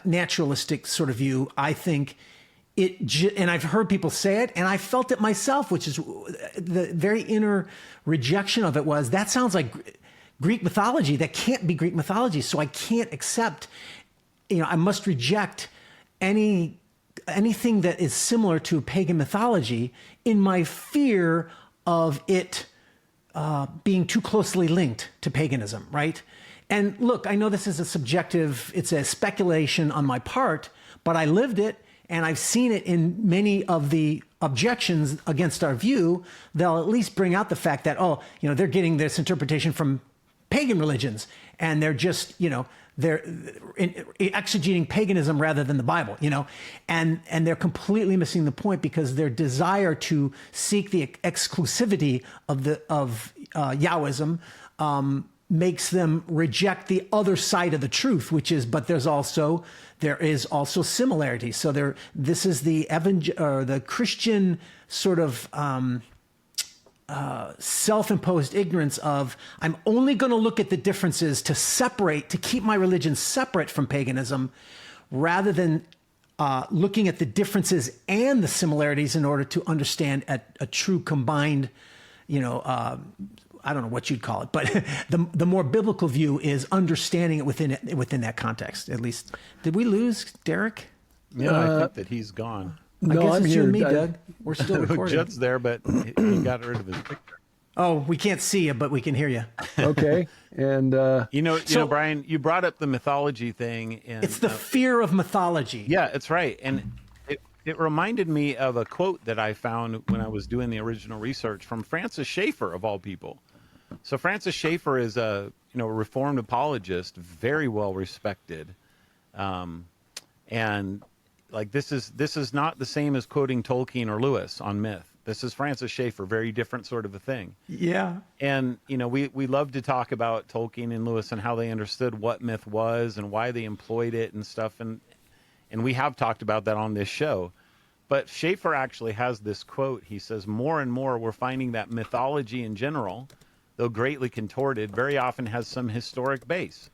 naturalistic sort of view, I think and I've heard people say it, and I felt it myself, which is the very inner rejection of it was, that sounds like Greek mythology. That can't be Greek mythology. So I can't accept, I must reject anything that is similar to pagan mythology in my fear of it being too closely linked to paganism, right? And look, I know this is it's a speculation on my part, but I lived it, and I've seen it in many of the objections against our view. They'll at least bring out the fact that, they're getting this interpretation from pagan religions, and they're just, they're exegeting paganism rather than the Bible, and they're completely missing the point, because their desire to seek the exclusivity of Yahwism makes them reject the other side of the truth, which is, but there is also similarity. So this is the Christian sort of self-imposed ignorance of, I'm only going to look at the differences to keep my religion separate from paganism, rather than looking at the differences and the similarities in order to understand a true combined, I don't know what you'd call it, but the more biblical view is understanding it within that context. At least, did we lose Derek? Yeah, I think that he's gone. I guess I'm it's here. you and me, Doug. We're still recording. Judd's there, but he got rid of his picture. Oh, we can't see you, but we can hear you. Okay, and Brian, you brought up the mythology thing, and it's the fear of mythology. Yeah, it's right, and it reminded me of a quote that I found when I was doing the original research from Francis Schaeffer, of all people. So Francis Schaeffer is a Reformed apologist, very well respected, and like this is not the same as quoting Tolkien or Lewis on myth. This is Francis Schaeffer, very different sort of a thing. Yeah. And we love to talk about Tolkien and Lewis and how they understood what myth was and why they employed it and stuff, and we have talked about that on this show. But Schaeffer actually has this quote. He says, more and more we're finding that mythology in general, though greatly contorted, very often has some historic base.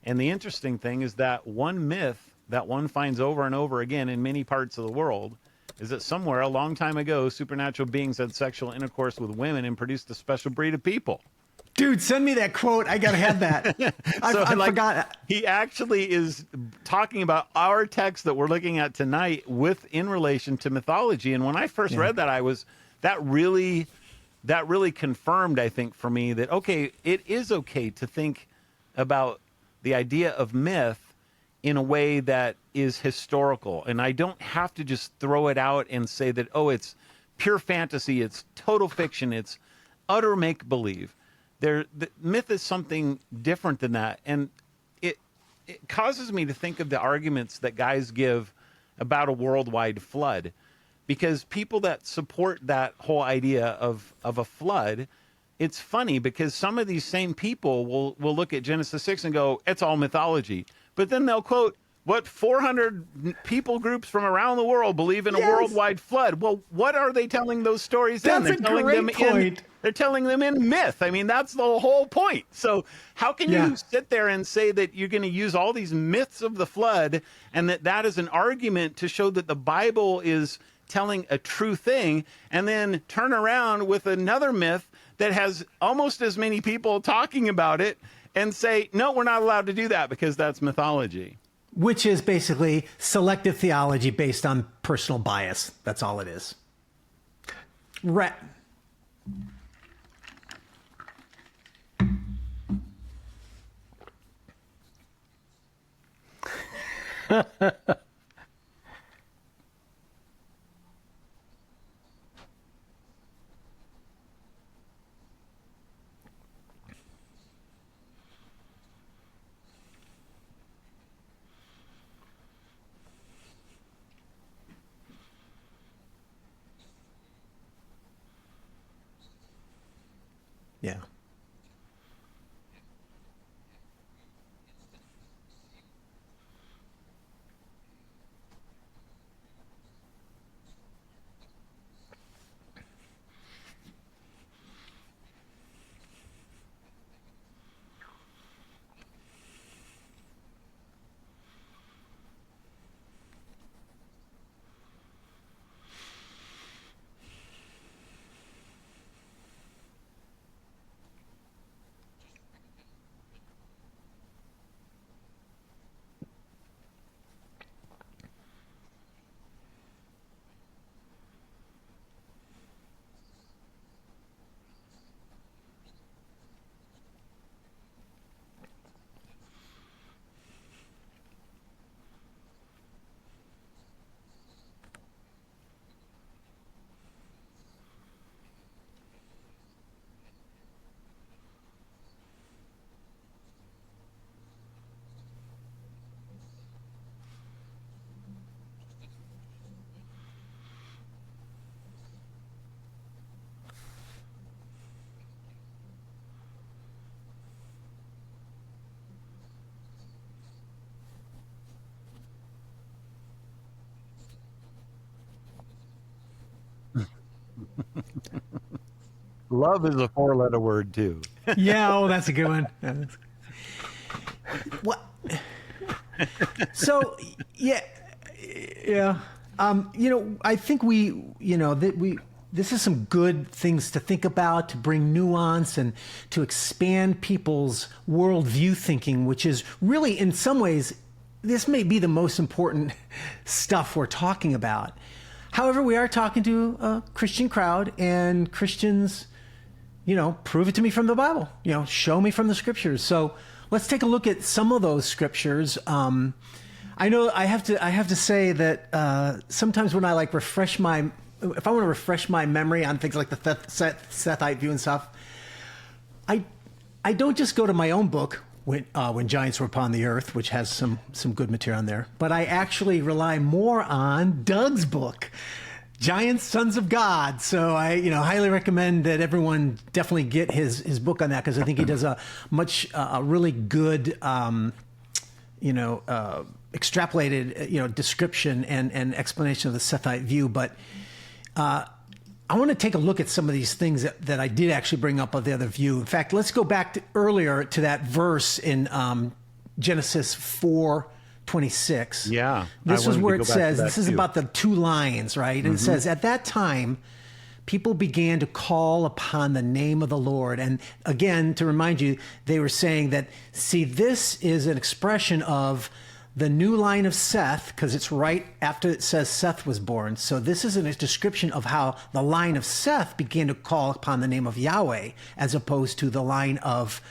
And the interesting thing is that one myth that one finds over and over again in many parts of the world is that somewhere a long time ago, supernatural beings had sexual intercourse with women and produced a special breed of people. Dude, send me that quote. I got to have that. I forgot. He actually is talking about our text that we're looking at tonight in relation to mythology. And when I first read that, that really confirmed, I think, for me that, okay, it is okay to think about the idea of myth in a way that is historical. And I don't have to just throw it out and say that, it's pure fantasy, it's total fiction, it's utter make-believe. The myth is something different than that. And it causes me to think of the arguments that guys give about a worldwide flood. Because people that support that whole idea of a flood, it's funny because some of these same people will look at Genesis 6 and go, it's all mythology. but then they'll quote what 400 people groups from around the world believe in a worldwide flood. Well, what are they telling those stories in? That's a great point. They're telling them in myth. I mean, that's the whole point. So how can you sit there and say that you're going to use all these myths of the flood and that is an argument to show that the Bible is telling a true thing, and then turn around with another myth that has almost as many people talking about it and say, no, we're not allowed to do that because that's mythology. Which is basically selective theology based on personal bias. That's all it is. Right. Yeah. Love is a 4-letter word too. Yeah, oh, that's a good one. What? So, yeah. I think this is some good things to think about, to bring nuance and to expand people's worldview thinking, which is really, in some ways, this may be the most important stuff we're talking about. However, we are talking to a Christian crowd, and Christians, prove it to me from the Bible, show me from the scriptures. So let's take a look at some of those scriptures. I know I have to say that sometimes when I if I want to refresh my memory on things like the Sethite view and stuff, I don't just go to my own book, When Giants Were Upon the Earth, which has some good material on there, but I actually rely more on Doug's book, Giants, Sons of God. So I highly recommend that everyone definitely get his book on that, because I think he does a really good extrapolated description and explanation of the Sethite view. But I want to take a look at some of these things that I did actually bring up of the other view. In fact, let's go back earlier to that verse in Genesis 4:26. Yeah. This is where it says, this is about the two lions, right? And it says, at that time, people began to call upon the name of the Lord. And again, to remind you, they were saying that, see, this is an expression of the new line of Seth, because it's right after it says Seth was born. So this is a description of how the line of Seth began to call upon the name of Yahweh, as opposed to the line of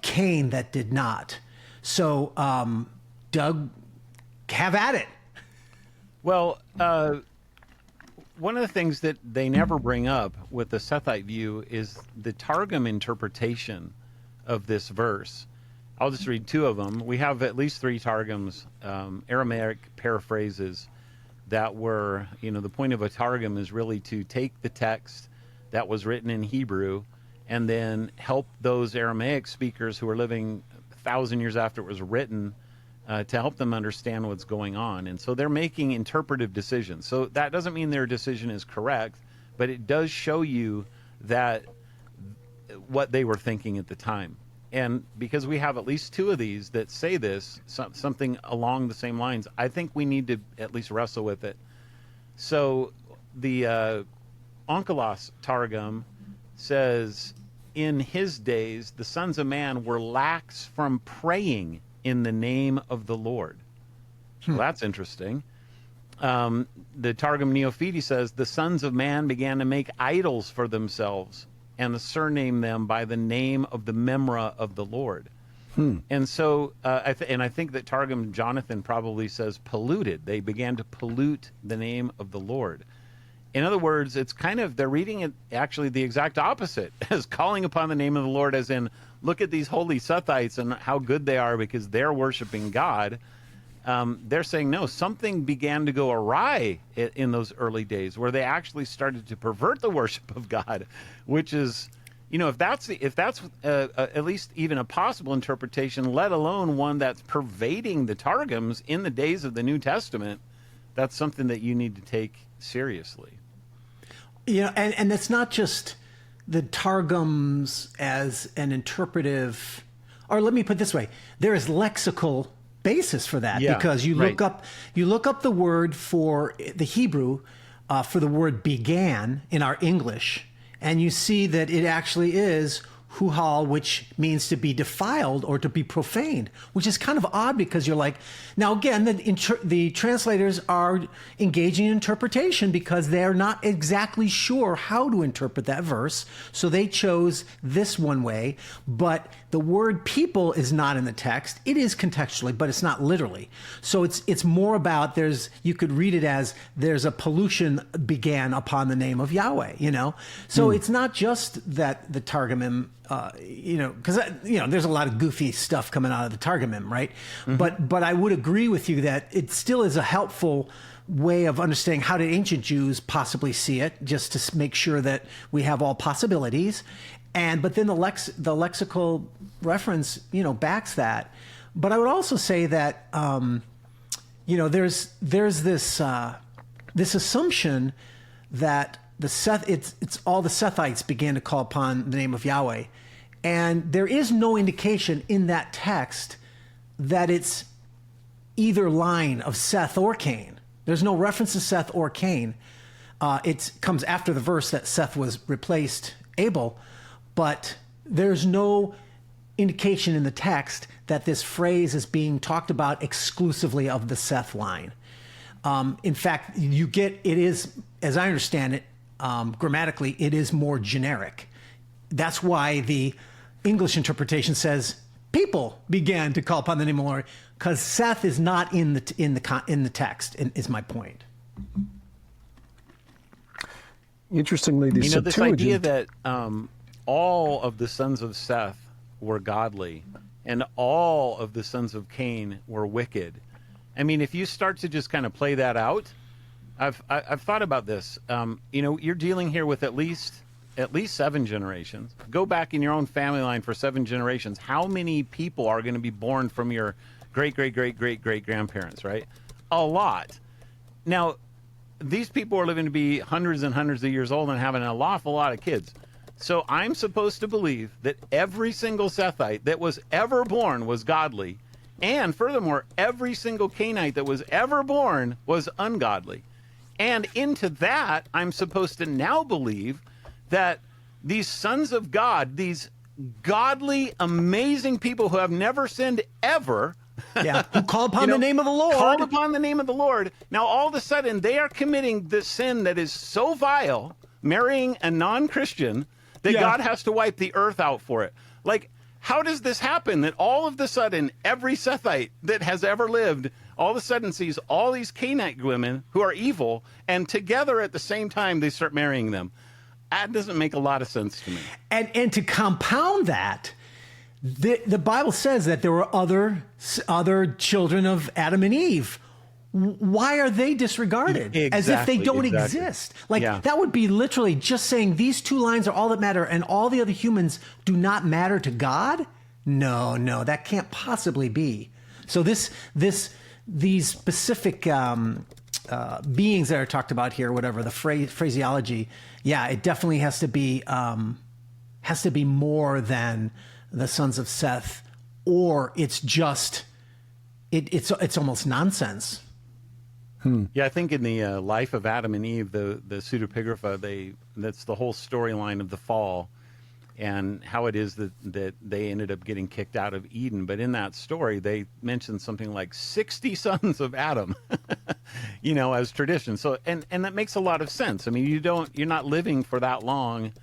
Cain that did not. So, Doug, have at it. Well, one of the things that they never bring up with the Sethite view is the Targum interpretation of this verse. I'll just read two of them. We have at least three Targums, Aramaic paraphrases that were, the point of a Targum is really to take the text that was written in Hebrew and then help those Aramaic speakers who were living 1,000 years after it was written to help them understand what's going on. And so they're making interpretive decisions. So that doesn't mean their decision is correct, but it does show you that what they were thinking at the time. And because we have at least two of these that say this, something along the same lines, I think we need to at least wrestle with it. So the Onkelos Targum says, in his days, the sons of man were lax from praying in the name of the Lord. Well, that's interesting. The Targum Neophiti says, the sons of man began to make idols for themselves and to surname them by the name of the Memra of the Lord. And so, I think that Targum Jonathan probably says polluted. They began to pollute the name of the Lord. In other words, it's kind of, they're reading it actually the exact opposite as calling upon the name of the Lord, as in, look at these holy Sethites and how good they are because they're worshiping God. They're saying, no, something began to go awry in those early days where they actually started to pervert the worship of God, which is, if that's at least even a possible interpretation, let alone one that's pervading the Targums in the days of the New Testament, that's something that you need to take seriously. And it's not just the Targums as an interpretive, or let me put it this way, there is lexical basis for that, because you look up the word for the Hebrew for the word began in our English, and you see that it actually is huhal, which means to be defiled or to be profaned, which is kind of odd because you're like, now again, the translators are engaging in interpretation because they're not exactly sure how to interpret that verse. So they chose this one way, but the word people is not in the text. It is contextually, but it's not literally. So it's more about you could read it as there's a pollution began upon the name of Yahweh, So it's not just that the Targumim, because there's a lot of goofy stuff coming out of the Targumim, right? Mm-hmm. But I would agree with you that it still is a helpful way of understanding how did ancient Jews possibly see it, just to make sure that we have all possibilities. But then the lexical reference, backs that. But I would also say that, there's this assumption that it's all the Sethites began to call upon the name of Yahweh. And there is no indication in that text that it's either line of Seth or Cain. There's no reference to Seth or Cain. It comes after the verse that Seth was replaced Abel, but there's no indication in the text that this phrase is being talked about exclusively of the Seth line. In fact, it is, as I understand it, grammatically, it is more generic. That's why the English interpretation says people began to call upon the name of the Lord, because Seth is not in the text. Is my point. Interestingly, the Septuagint, this idea that all of the sons of Seth were godly and all of the sons of Cain were wicked. I mean, if you start to just kind of play that out, I've thought about this. You're dealing here with at least 7 generations. Go back in your own family line for 7 generations. How many people are going to be born from your great grandparents, right? A lot. Now, these people are living to be hundreds and hundreds of years old and having an awful lot of kids. So I'm supposed to believe that every single Sethite that was ever born was godly. And furthermore, every single Cainite that was ever born was ungodly. And into that, I'm supposed to now believe that these sons of God, these godly, amazing people who have never sinned ever, who call upon the name of the Lord. Called upon the name of the Lord. Now, all of a sudden, they are committing this sin that is so vile, marrying a non-Christian, that God has to wipe the earth out for it. Like, how does this happen that all of a sudden, every Sethite that has ever lived all of a sudden sees all these Canaanite women who are evil, and together at the same time, they start marrying them? That doesn't make a lot of sense to me. And to compound that, the Bible says that there were other children of Adam and Eve. Why are they disregarded? As if they don't exist. That would be literally just saying these 2 lines are all that matter and all the other humans do not matter to God? No, that can't possibly be. So these specific beings that are talked about here, whatever the phraseology, yeah, it definitely has to be more than the sons of Seth, or it's just it's almost nonsense. Yeah, I think in the life of Adam and Eve, the pseudepigrapha, that's the whole storyline of the fall and how it is that they ended up getting kicked out of Eden. But in that story, they mentioned something like 60 sons of Adam, as tradition. So, and that makes a lot of sense. I mean, you're not living for that long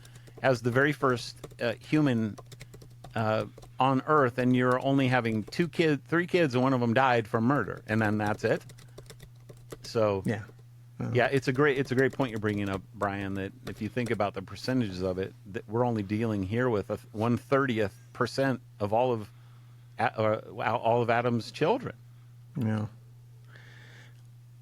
as the very first human on Earth, and you're only having 3 kids, and one of them died from murder, and then that's it. So yeah, it's a great point you're bringing up, Brian. That if you think about the percentages of it, that we're only dealing here with 1/30% of all of Adam's children. Yeah.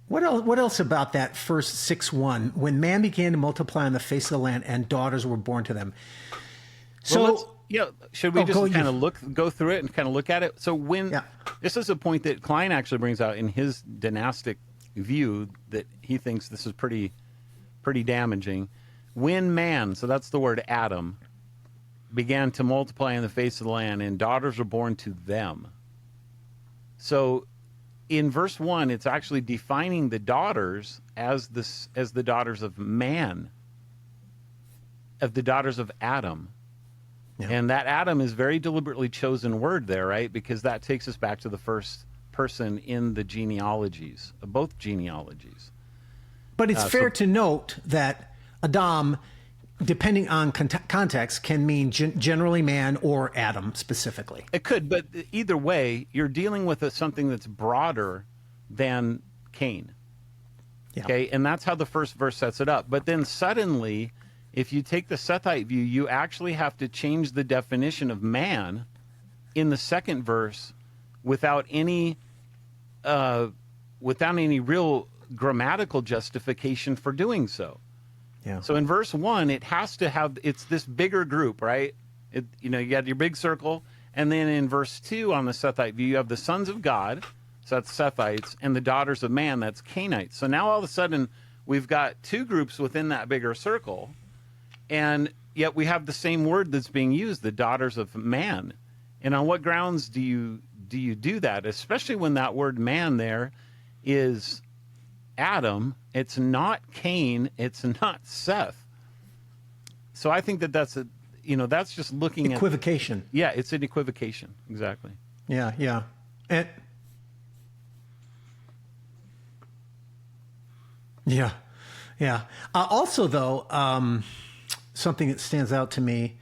What else about that first 6:1? When man began to multiply on the face of the land, and daughters were born to them. So should we just kind of go through it and kind of look at it? So this is a point that Klein actually brings out in his dynastic view, that he thinks this is pretty damaging. When man, so that's the word Adam, began to multiply on the face of the land, and daughters were born to them. So in verse 1, it's actually defining the daughters as the daughters of man, of the daughters of Adam. Yeah. And that Adam is very deliberately chosen word there, right? Because that takes us back to the first person in the genealogies, both genealogies. But it's fair to note that Adam, depending on context, can mean generally man or Adam specifically. It could, but either way, you're dealing with something that's broader than Cain. Yeah. Okay, and that's how the first verse sets it up. But then suddenly, if you take the Sethite view, you actually have to change the definition of man in the second verse without any real grammatical justification for doing so. Yeah. So in verse 1, it has to have, it's this bigger group, right? You got your big circle, and then in verse 2 on the Sethite view, you have the sons of God, so that's Sethites, and the daughters of man, that's Cainites. So now all of a sudden, we've got 2 groups within that bigger circle, and yet we have the same word that's being used, the daughters of man. And on what grounds do you do that, especially when that word man there is Adam? It's not Cain, it's not Seth. So I think that's that's just looking equivocation. Yeah, it's an equivocation, exactly. Yeah. And yeah. Also, though, something that stands out to me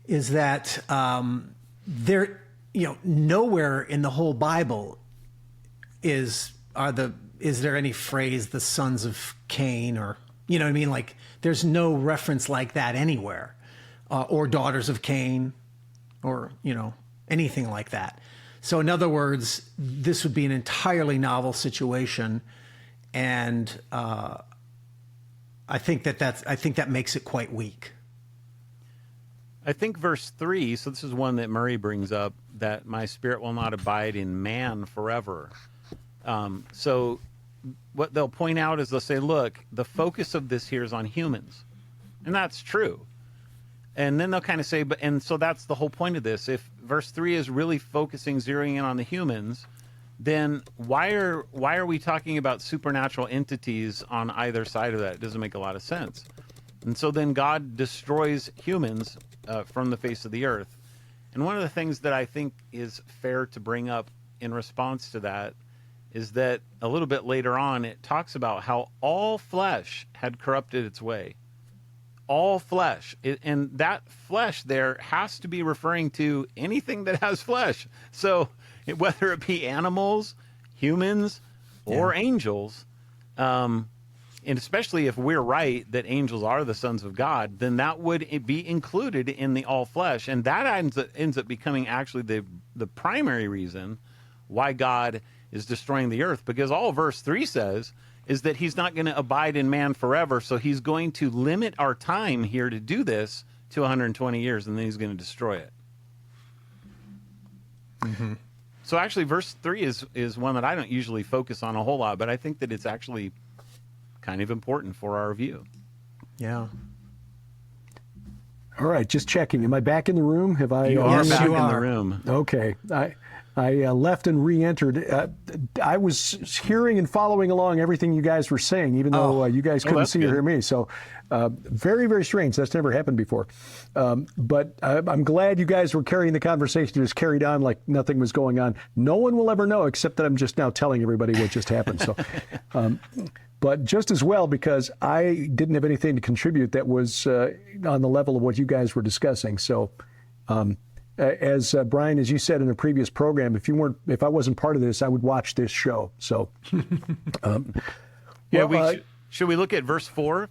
is that there, nowhere in the whole Bible is there any phrase the sons of Cain, or what I mean? Like, there's no reference like that anywhere, or daughters of Cain, or anything like that. So in other words, this would be an entirely novel situation, and I think that makes it quite weak. I think verse 3, so this is one that Murray brings up, that my spirit will not abide in man forever. So what they'll point out is they'll say, look, the focus of this here is on humans. And that's true. And then they'll kind of say, and so that's the whole point of this. If verse 3 is really zeroing in on the humans, then why are we talking about supernatural entities on either side of that? It doesn't make a lot of sense. And so then God destroys humans from the face of the earth. And one of the things that I think is fair to bring up in response to that is that a little bit later on, it talks about how all flesh had corrupted its way. All flesh. And that flesh there has to be referring to anything that has flesh. So whether it be animals, humans, or angels, and especially if we're right that angels are the sons of God, then that would be included in the all flesh. And that ends up becoming actually the primary reason why God is destroying the earth, because all verse 3 says is that he's not going to abide in man forever, so he's going to limit our time here to do this to 120 years, and then he's going to destroy it. Mm-hmm. So actually, verse 3 is one that I don't usually focus on a whole lot, but I think that it's actually kind of important for our view. Yeah. All right, just checking. Am I back in the room? Have I? You are Yes, back you in the are. room. Okay. I left and re-entered. I was hearing and following along everything you guys were saying, even though you guys couldn't that's see or good. hear me. So very, very strange. That's never happened before. But I'm glad you guys were carrying the conversation, just carried on like nothing was going on. No one will ever know except that I'm just now telling everybody what just happened. So, but just as well, because I didn't have anything to contribute that was on the level of what you guys were discussing. So, as Brian, as you said in a previous program, if I wasn't part of this, I would watch this show. So, Should we look at verse 4?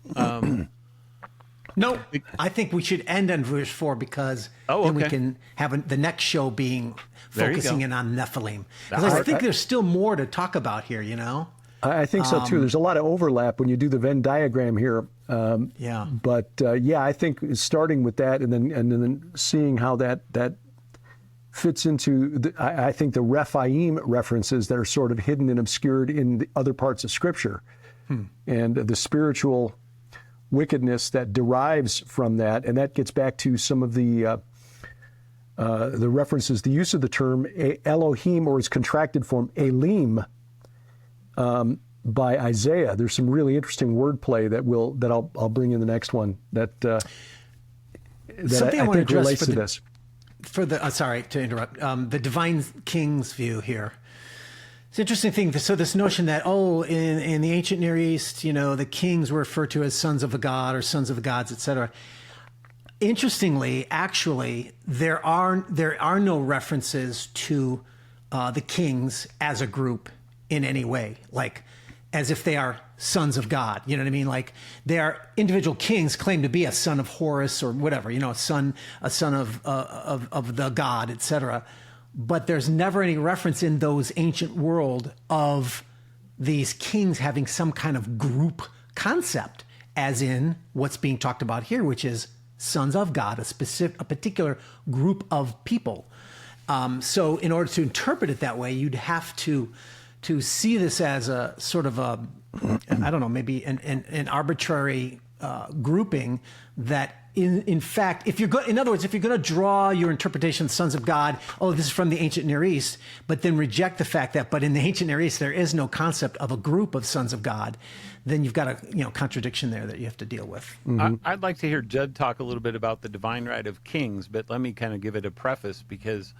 No, I think we should end on verse 4 because then we okay. can have the next show being There you focusing go. in on Nephilim. Because I think there's still more to talk about here, you know? I think so too. There's a lot of overlap when you do the Venn diagram here. Yeah. But I think starting with that and then seeing how that fits into, I think the Rephaim references that are sort of hidden and obscured in the other parts of Scripture, and the spiritual wickedness that derives from that, and that gets back to some of the references, the use of the term Elohim or its contracted form Elim. By Isaiah. There's some really interesting wordplay that I'll bring in the next one that Something I I want to think address relates for to the, this. For the sorry to interrupt, the divine king's view here. It's an interesting thing. So this notion that in the ancient Near East, the kings were referred to as sons of a god or sons of the gods, etc. Interestingly, actually, there are no references to the kings as a group in any way, like as if they are sons of God. You know what I mean? Like they are individual kings claim to be a son of Horus or whatever, a son of the god, etc. But there's never any reference in those ancient world of these kings having some kind of group concept, as in what's being talked about here, which is sons of God, a particular group of people. So in order to interpret it that way, you'd have to see this as a sort of I don't know, maybe an arbitrary grouping that in fact, in other words, if you're going to draw your interpretation of sons of God, this is from the ancient Near East, but then reject the fact that, but in the ancient Near East, there is no concept of a group of sons of God, then you've got a contradiction there that you have to deal with. Mm-hmm. I'd like to hear Judd talk a little bit about the divine right of kings, but let me kind of give it a preface because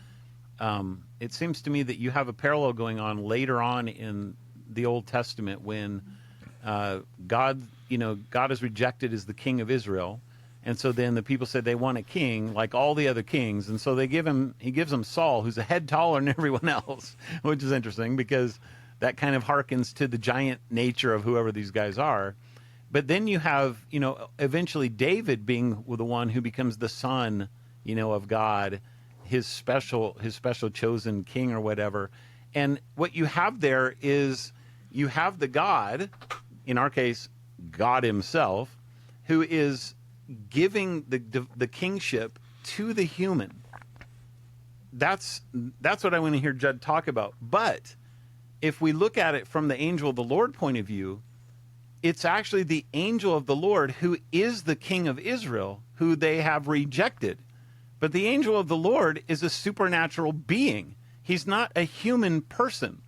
it seems to me that you have a parallel going on later on in the Old Testament when God is rejected as the king of Israel, and so then the people said they want a king like all the other kings, and so he gives them Saul, who's a head taller than everyone else, which is interesting because that kind of harkens to the giant nature of whoever these guys are. But then you have eventually David being the one who becomes the son of God, his special chosen king or whatever. And what you have there is you have the God, in our case, God himself, who is giving the kingship to the human. That's what I want to hear Judd talk about. But if we look at it from the angel of the Lord point of view, it's actually the angel of the Lord who is the king of Israel, who they have rejected. But the angel of the Lord is a supernatural being. He's not a human person.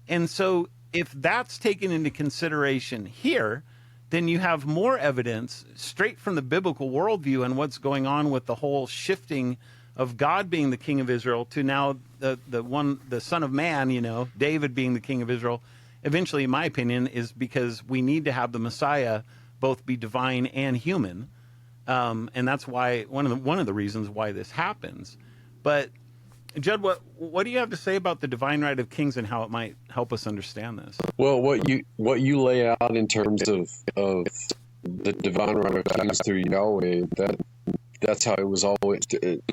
And so if that's taken into consideration here, then you have more evidence straight from the biblical worldview and what's going on with the whole shifting of God being the king of Israel to now the son of man, David being the king of Israel. Eventually, in my opinion, is because we need to have the Messiah both be divine and human. And that's why one of the reasons why this happens. But Judd, what do you have to say about the divine right of kings and how it might help us understand this? Well, what you lay out in terms of the divine right of kings through Yahweh, that's how it was always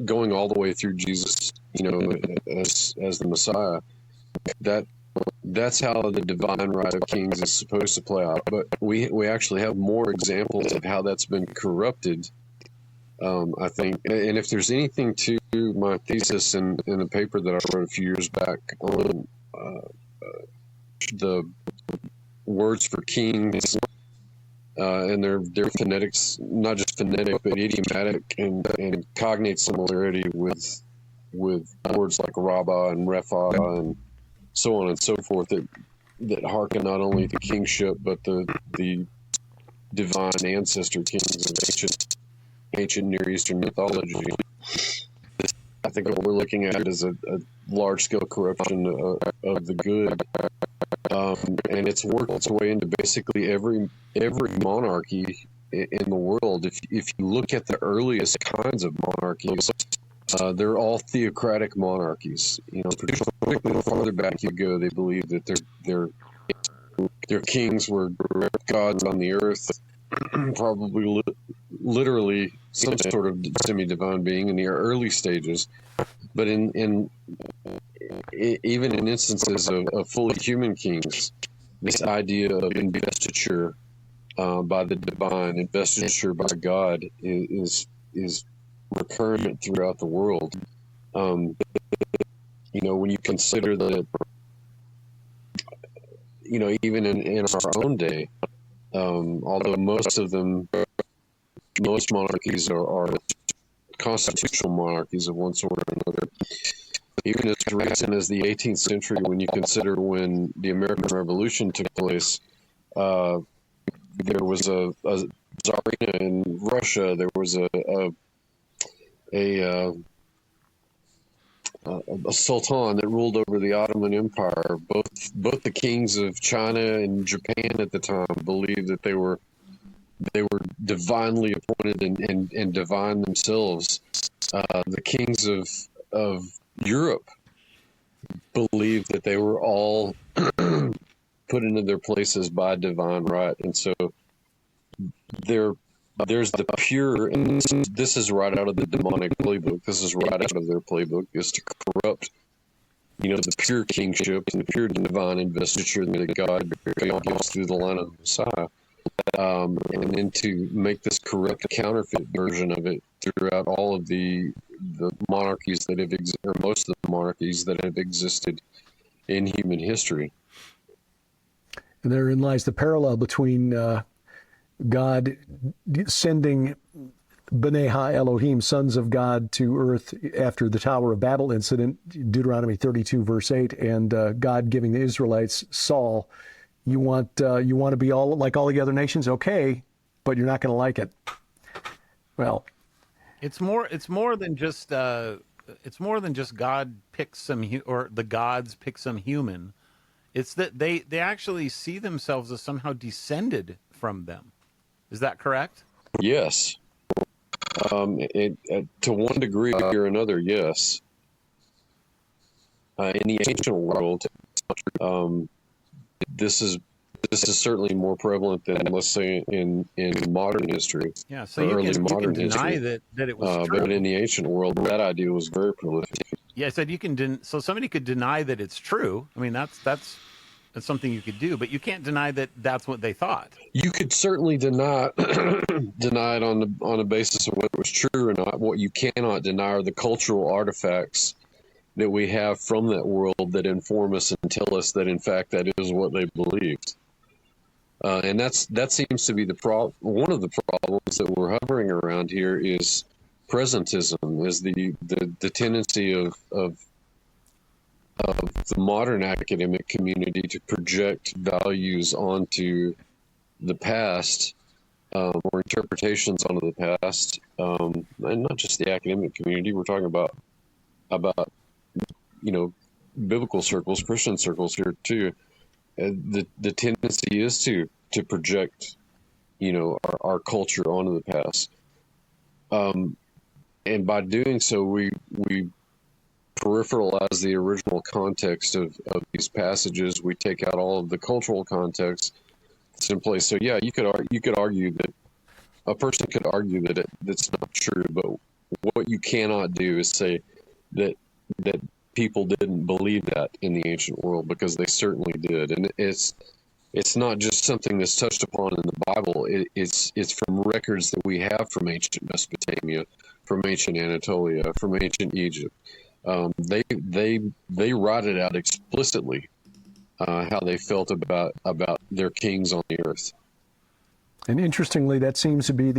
going all the way through Jesus, as the Messiah. That's how the divine right of kings is supposed to play out. But we actually have more examples of how that's been corrupted I think, and if there's anything to my thesis in a paper that I wrote a few years back on the words for kings and their phonetics, not just phonetic but idiomatic and cognate similarity with words like Rabbah and Repha and so on and so forth, that hearken not only to kingship but the divine ancestor kings of ancient Near Eastern mythology. I think what we're looking at is a large-scale corruption of the good, and it's worked its way into basically every monarchy in the world. If you look at the earliest kinds of monarchies, they're all theocratic monarchies. You know, particularly the farther back you go, they believe that their kings were gods on the earth, probably literally some sort of semi-divine being in the early stages. But even in instances of fully human kings, this idea of investiture by the divine, investiture by God, is recurrent throughout the world. You know, when you consider that, you know, even in our own day, although most monarchies are constitutional monarchies of one sort or another, even as recent as the 18th century, when you consider when the American Revolution took place, there was a Tsarina in Russia, there was a sultan that ruled over the Ottoman Empire. Both the kings of China and Japan at the time believed that they were divinely appointed and divine themselves. The kings of Europe believed that they were all put into their places by divine right, and so there's the pure, and this is right out of the demonic playbook. This is right out of their playbook, is to corrupt, you know, the pure kingship and the pure divine investiture that God gives through the line of the Messiah, and then to make this corrupt counterfeit version of it throughout all of the monarchies that have or most of the monarchies that have existed in human history. And therein lies the parallel between God sending B'nai Ha-Elohim, sons of God, to earth after the Tower of Babel incident, Deuteronomy 32, verse 8, and God giving the Israelites Saul. You want to be all like all the other nations? Okay, but you're not going to like it. Well, it's more than just God picks some or the gods pick some human. It's that they actually see themselves as somehow descended from them. Is that correct? Yes. To one degree or another, yes. In the ancient world, this is certainly more prevalent than, let's say, in modern history. Yeah, so you can deny that it was true. But in the ancient world, that idea was very prolific. Yeah, I said you can. So somebody could deny that it's true. I mean, that's something you could do, but you can't deny that that's what they thought. You could certainly deny it on the basis of whether it was true or not. What you cannot deny are the cultural artifacts that we have from that world that inform us and tell us that, in fact, that is what they believed. And that seems to be one of the problems that we're hovering around here is presentism, is the tendency of the modern academic community to project values onto the past, or interpretations onto the past, and not just the academic community. We're talking about you know, biblical circles, Christian circles here too. The tendency is to project, you know, our culture onto the past, and by doing so, we peripheralize the original context of these passages. We take out all of the cultural context that's in place. So yeah, you could argue that a person could argue that that's not true, but what you cannot do is say that people didn't believe that in the ancient world, because they certainly did. And it's it's not just something that's touched upon in the Bible. It's from records that we have from ancient Mesopotamia, from ancient Anatolia, from ancient Egypt. They write it out explicitly how they felt about their kings on the earth. And interestingly, that seems to be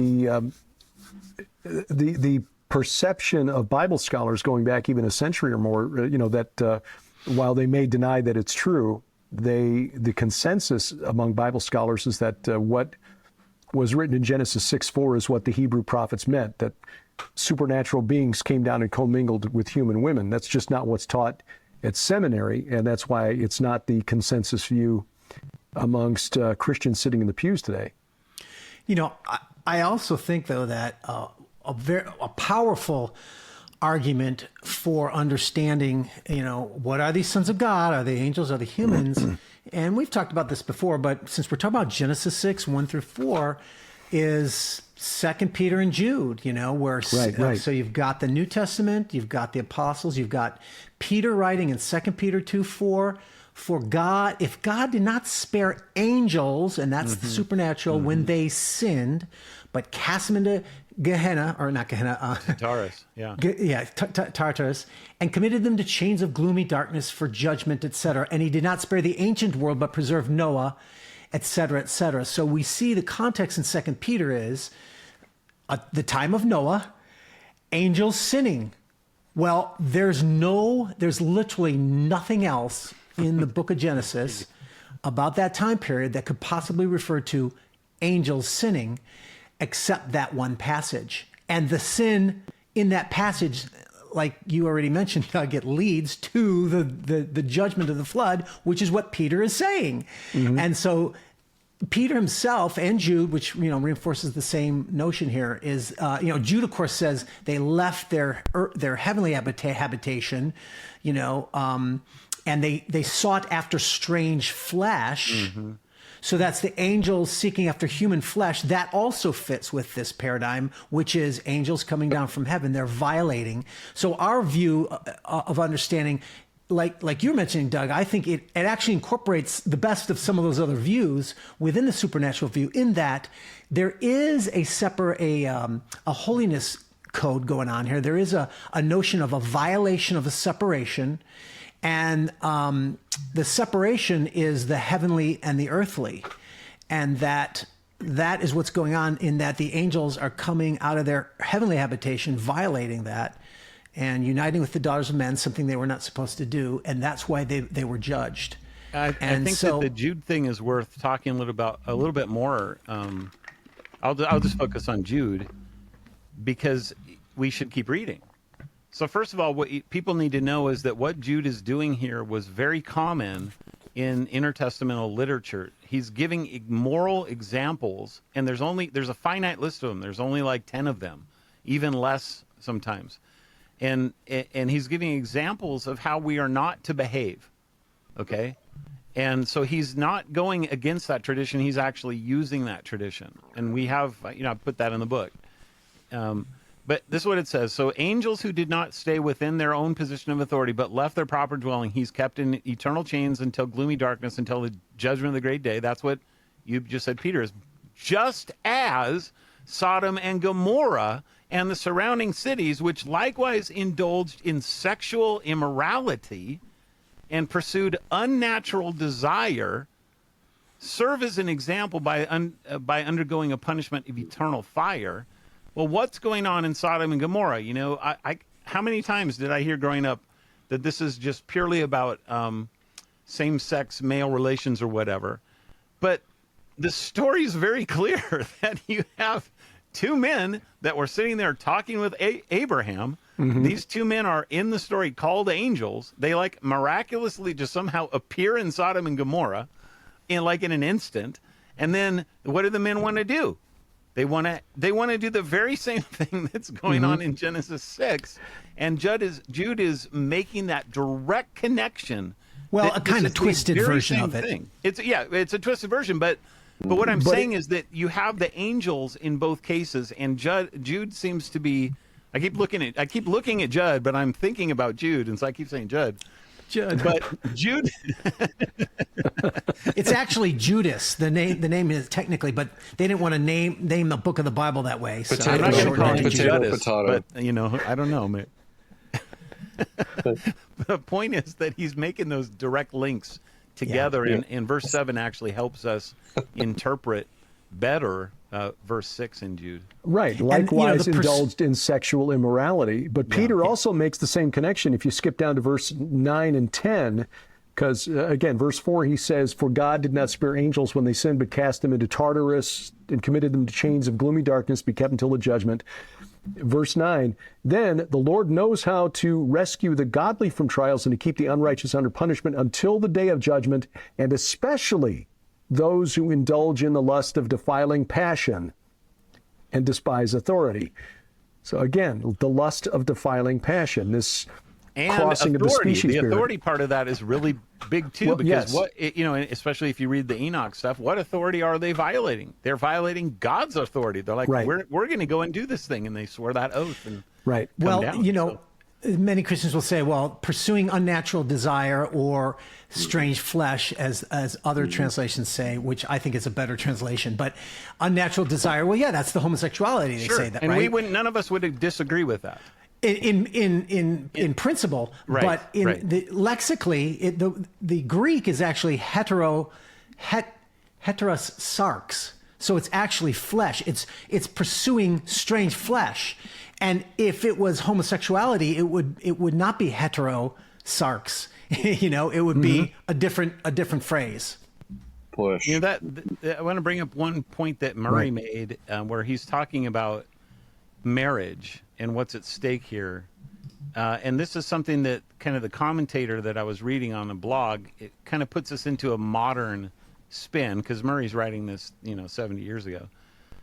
the perception of Bible scholars going back even a century or more. That while they may deny that it's true, the consensus among Bible scholars is that what was written in Genesis 6:4 is what the Hebrew prophets meant, that supernatural beings came down and commingled with human women. That's just not what's taught at seminary, and that's why it's not the consensus view amongst Christians sitting in the pews today. I also think, though, that a powerful argument for understanding, what are these sons of God? Are they angels? Are they humans? And we've talked about this before, but since we're talking about Genesis 6, 1-4, is 2 Peter and Jude, where right. So you've got the New Testament, you've got the apostles, you've got Peter writing in 2 Peter 2:4. For God, if God did not spare angels, and that's the supernatural, when they sinned, but cast them into Gehenna, or not Gehenna, Tartarus, yeah. Tartarus, and committed them to chains of gloomy darkness for judgment, etc. And he did not spare the ancient world, but preserved Noah, etc., etc. So we see the context in 2 Peter is the time of Noah, angels sinning. Well, there's literally nothing else in the book of Genesis about that time period that could possibly refer to angels sinning, except that one passage. And the sin in that passage, like you already mentioned, Doug, it leads to the judgment of the flood, which is what Peter is saying. And so Peter himself and Jude, which reinforces the same notion here, is Jude, of course, says they left their heavenly habitation, and they sought after strange flesh. So that's the angels seeking after human flesh. That also fits with this paradigm, which is angels coming down from heaven. They're violating. So our view of understanding, like you're mentioning, Doug, I think it actually incorporates the best of some of those other views within the supernatural view, in that there is a holiness code going on here. There is a notion of a violation of a separation. And the separation is the heavenly and the earthly. And that is what's going on, in that the angels are coming out of their heavenly habitation, violating that, and uniting with the daughters of men, something they were not supposed to do. And that's why they were judged. I think that the Jude thing is worth talking a little bit more. I'll just focus on Jude, because we should keep reading. So first of all, what people need to know is that what Jude is doing here was very common in intertestamental literature. He's giving moral examples, and there's a finite list of them. There's only like 10 of them, even less sometimes. And he's giving examples of how we are not to behave, okay? And so he's not going against that tradition. He's actually using that tradition. And we have, I put that in the book. But this is what it says. So angels who did not stay within their own position of authority, but left their proper dwelling, he's kept in eternal chains until gloomy darkness, until the judgment of the great day. That's what you just said, Peter, is just as Sodom and Gomorrah and the surrounding cities, which likewise indulged in sexual immorality and pursued unnatural desire, serve as an example by undergoing a punishment of eternal fire. Well, what's going on in Sodom and Gomorrah? How many times did I hear growing up that this is just purely about same-sex male relations or whatever? But the story is very clear that you have two men that were sitting there talking with Abraham. These two men are in the story called angels. They miraculously just somehow appear in Sodom and Gomorrah in an instant. And then what do the men want to do? They want to do the very same thing that's going on in Genesis 6, and Jude is making that direct connection. Well, a kind of twisted version of it. Thing. It's a twisted version, but what I'm saying is that you have the angels in both cases, and Jude seems to be. I keep looking at Judd, but I'm thinking about Jude, and so I keep saying Judd. Judd. But Jude, It's actually Judas. The name is technically, but they didn't want to name the book of the Bible that way. So Potato, I'm not going to shortened call it him to potato, Judas. Judas, potato. but I don't know, man. The point is that he's making those direct links together, and verse 7 actually helps us interpret better verse 6 in Jude. Right. And, Likewise, the indulged in sexual immorality. But Peter also makes the same connection if you skip down to verse 9 and 10, because, again, verse 4, he says, "For God did not spare angels when they sinned, but cast them into Tartarus and committed them to chains of gloomy darkness, be kept until the judgment." Verse 9, "Then the Lord knows how to rescue the godly from trials and to keep the unrighteous under punishment until the day of judgment, and especially those who indulge in the lust of defiling passion and despise authority." So again, the lust of defiling passion, this And crossing of the authority. species The spirit. authority part of that is really big too, Well, because yes. especially if you read the Enoch stuff, what authority are they violating? They're violating God's authority. They're like, Right. we're going to go and do this thing, and they swore that oath. And Right. Well, down, many Christians will say, well, pursuing unnatural desire or strange flesh, as other translations say, which I think is a better translation, but unnatural desire, well, yeah, that's the homosexuality. They say that, and right? none of us would disagree with that. In principle, Right, but the lexically, the Greek is actually heteros sarx. So it's actually flesh. It's pursuing strange flesh, and if it was homosexuality, it would not be hetero sarx. It would be a different phrase. Push. That I want to bring up one point that Murray made, where he's talking about marriage and what's at stake here. And this is something that kind of the commentator that I was reading on the blog, it kind of puts us into a modern spin, because Murray's writing this, 70 years ago.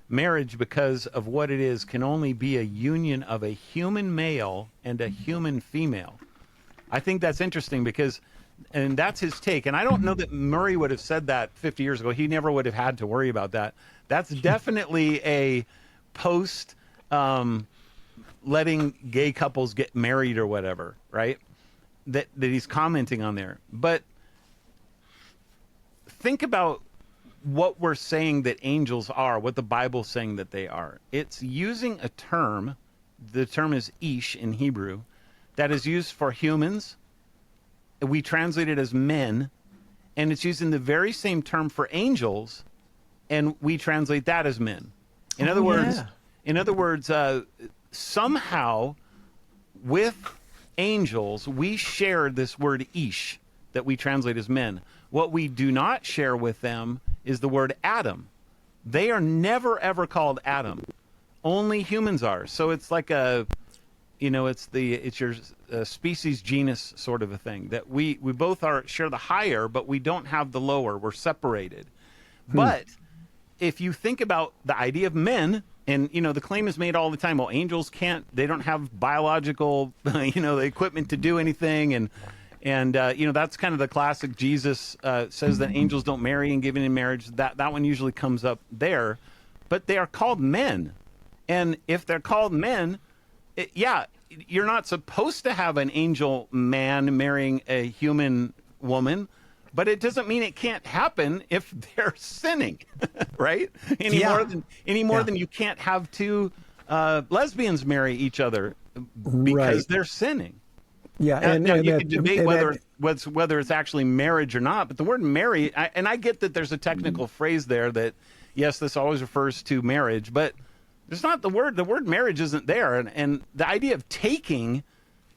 Marriage, because of what it is, can only be a union of a human male and a human female. I think that's interesting and that's his take. And I don't know that Murray would have said that 50 years ago. He never would have had to worry about that. That's definitely a post letting gay couples get married or whatever, right? That he's commenting on there. But think about what we're saying that angels are, what the Bible's saying that they are. It's using a term, the term is ish in Hebrew, that is used for humans. We translate it as men, and it's using the very same term for angels, and we translate that as men. In other words, somehow with angels, we share this word ish that we translate as men. What we do not share with them is the word Adam. They are never, ever called Adam. Only humans are. So it's like it's your species genus sort of a thing, that we both share the higher, but we don't have the lower. We're separated. But if you think about the idea of men, and the claim is made all the time, well, angels they don't have biological the equipment to do anything, and that's kind of the classic. Jesus says that angels don't marry and give in marriage. That one usually comes up there, but they are called men. And if they're called men, you're not supposed to have an angel man marrying a human woman, but it doesn't mean it can't happen if they're sinning, right? Any more than you can't have two lesbians marry each other because they're sinning. Yeah, and you can debate whether it's actually marriage or not, but the word marry, and I get that there's a technical phrase there that, yes, this always refers to marriage, but there's not the word marriage isn't there. And the idea of taking,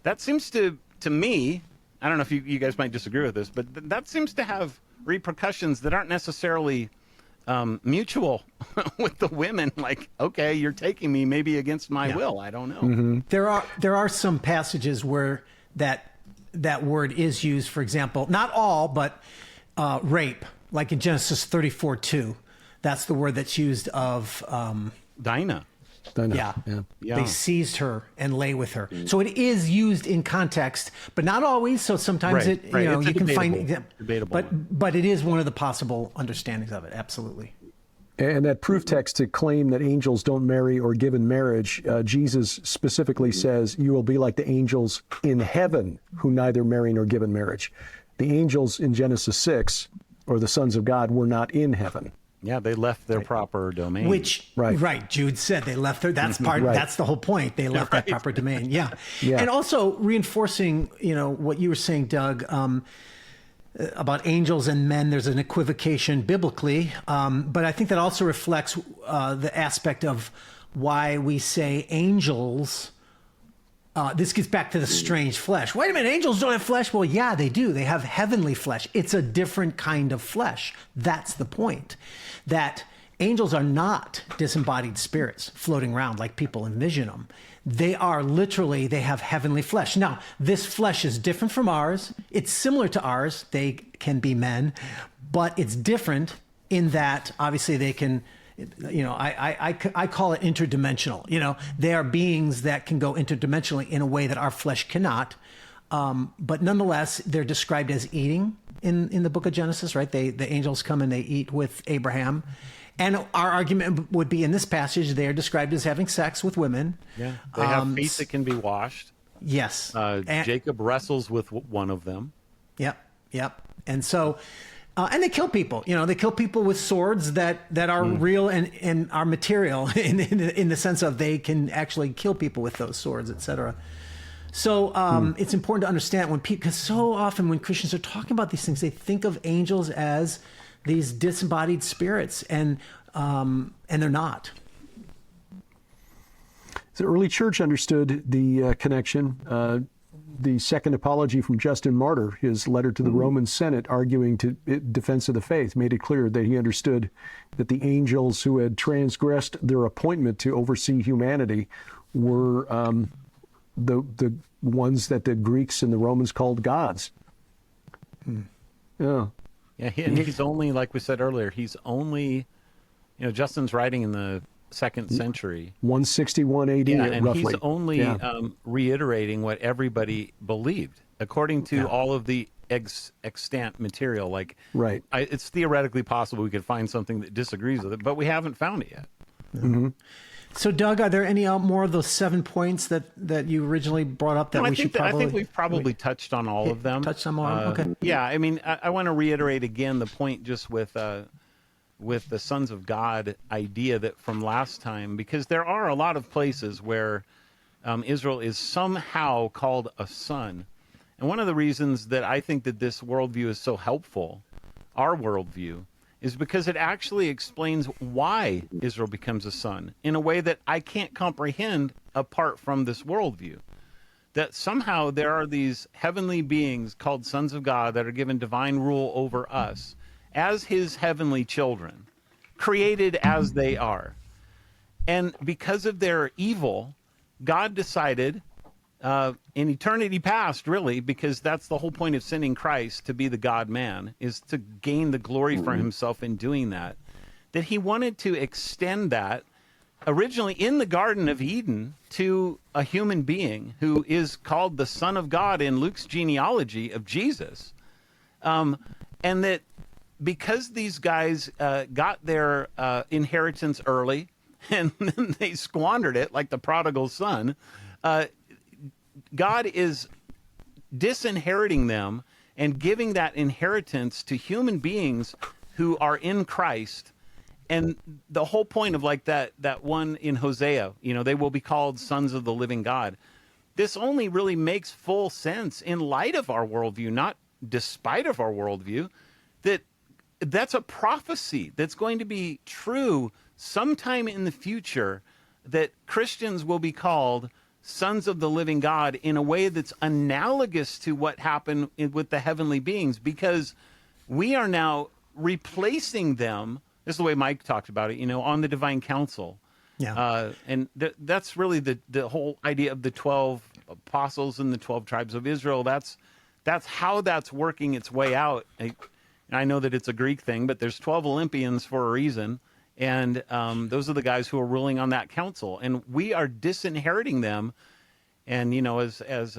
that seems to me, I don't know if you guys might disagree with this, but that seems to have repercussions that aren't necessarily mutual with the women. Like, okay, you're taking me maybe against my will. I don't know. Mm-hmm. There are some passages where that word is used. For example, not all, but rape, like in Genesis 34:2. That's the word that's used of Dinah. Yeah. They seized her and lay with her. So it is used in context, but not always. So sometimes you can find debatable. but it is one of the possible understandings of it. Absolutely. And that proof text to claim that angels don't marry or give in marriage, Jesus specifically says, you will be like the angels in heaven who neither marry nor give in marriage. The angels in Genesis 6, or the sons of God, were not in heaven. Yeah, they left their proper domain. Which, right, Jude said they left their, that's part, that's the whole point. They left that proper domain. Yeah. And also reinforcing, what you were saying, Doug, about angels and men, there's an equivocation biblically, but I think that also reflects the aspect of why we say angels. This gets back to the strange flesh. Wait a minute, angels don't have flesh? Well, yeah, they do. They have heavenly flesh. It's a different kind of flesh. That's the point. That angels are not disembodied spirits floating around like people envision them. They are literally, they have heavenly flesh. Now, this flesh is different from ours. It's similar to ours. They can be men, but it's different in that obviously they can, I call it interdimensional. They are beings that can go interdimensionally in a way that our flesh cannot. But nonetheless, they're described as eating in the book of Genesis, right? The angels come and they eat with Abraham. And our argument would be in this passage, they are described as having sex with women. Yeah, they have feet that can be washed. Yes. Jacob wrestles with one of them. Yep. And so, and they kill people. They kill people with swords that are real and are material in the sense of they can actually kill people with those swords, etc. So it's important to understand because so often when Christians are talking about these things, they think of angels as these disembodied spirits, and they're not. The early church understood the connection. The second apology from Justin Martyr, his letter to the Roman Senate arguing to defense of the faith, made it clear that he understood that the angels who had transgressed their appointment to oversee humanity were the ones that the Greeks and the Romans called gods. Yeah. Yeah, he's only, like we said earlier, he's only, Justin's writing in the 2nd century. 161 AD, and roughly. He's only reiterating what everybody believed, according to all of the extant material. It's theoretically possible we could find something that disagrees with it, but we haven't found it yet. Mm-hmm. So, Doug, are there any more of those 7 points that you originally brought up that we should probably... I think we've probably touched on all of them. Touched on more? Okay. Yeah, I want to reiterate again the point just with the sons of God idea that from last time, because there are a lot of places where Israel is somehow called a son. And one of the reasons that I think that this worldview is so helpful, our worldview, is because it actually explains why Israel becomes a son in a way that I can't comprehend apart from this worldview. That somehow there are these heavenly beings called sons of God that are given divine rule over us as his heavenly children, created as they are. And because of their evil, God decided in eternity past, really, because that's the whole point of sending Christ to be the God-man, is to gain the glory for himself in doing that he wanted to extend that originally in the Garden of Eden to a human being who is called the Son of God in Luke's genealogy of Jesus. And that because these guys got their inheritance early and then they squandered it like the prodigal son, God is disinheriting them and giving that inheritance to human beings who are in Christ. And the whole point of that one in Hosea, they will be called sons of the living God. This only really makes full sense in light of our worldview, not despite of our worldview, that's a prophecy that's going to be true sometime in the future, that Christians will be called sons of the living God in a way that's analogous to what happened with the heavenly beings, because we are now replacing them. This is the way Mike talked about it, on the divine council. Yeah. And that's really the whole idea of the 12 apostles and the 12 tribes of Israel. That's how that's working its way out. I know that it's a Greek thing, but there's 12 Olympians for a reason. And those are the guys who are ruling on that council. And we are disinheriting them. And, as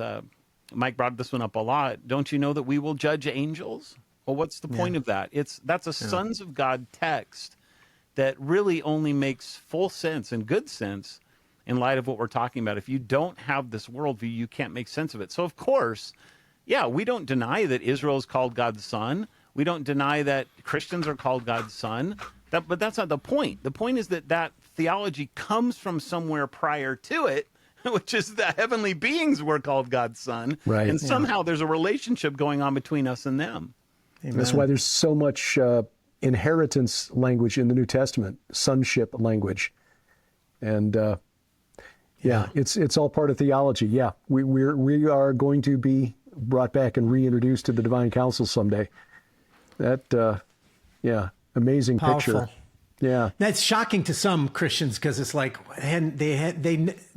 Mike brought this one up a lot, don't you know that we will judge angels? Well, what's the point of that? That's a sons of God text that really only makes full sense and good sense in light of what we're talking about. If you don't have this worldview, you can't make sense of it. So, of course, yeah, we don't deny that Israel is called God's son. We don't deny that Christians are called God's son. But that's not the point. The point is that theology comes from somewhere prior to it, which is the heavenly beings were called God's son. Right. And somehow there's a relationship going on between us and them. Amen. That's why there's so much inheritance language in the New Testament, sonship language. And it's all part of theology. Yeah, we are going to be brought back and reintroduced to the divine council someday. That, amazing Powerful. picture. Yeah, that's shocking to some Christians because it's like they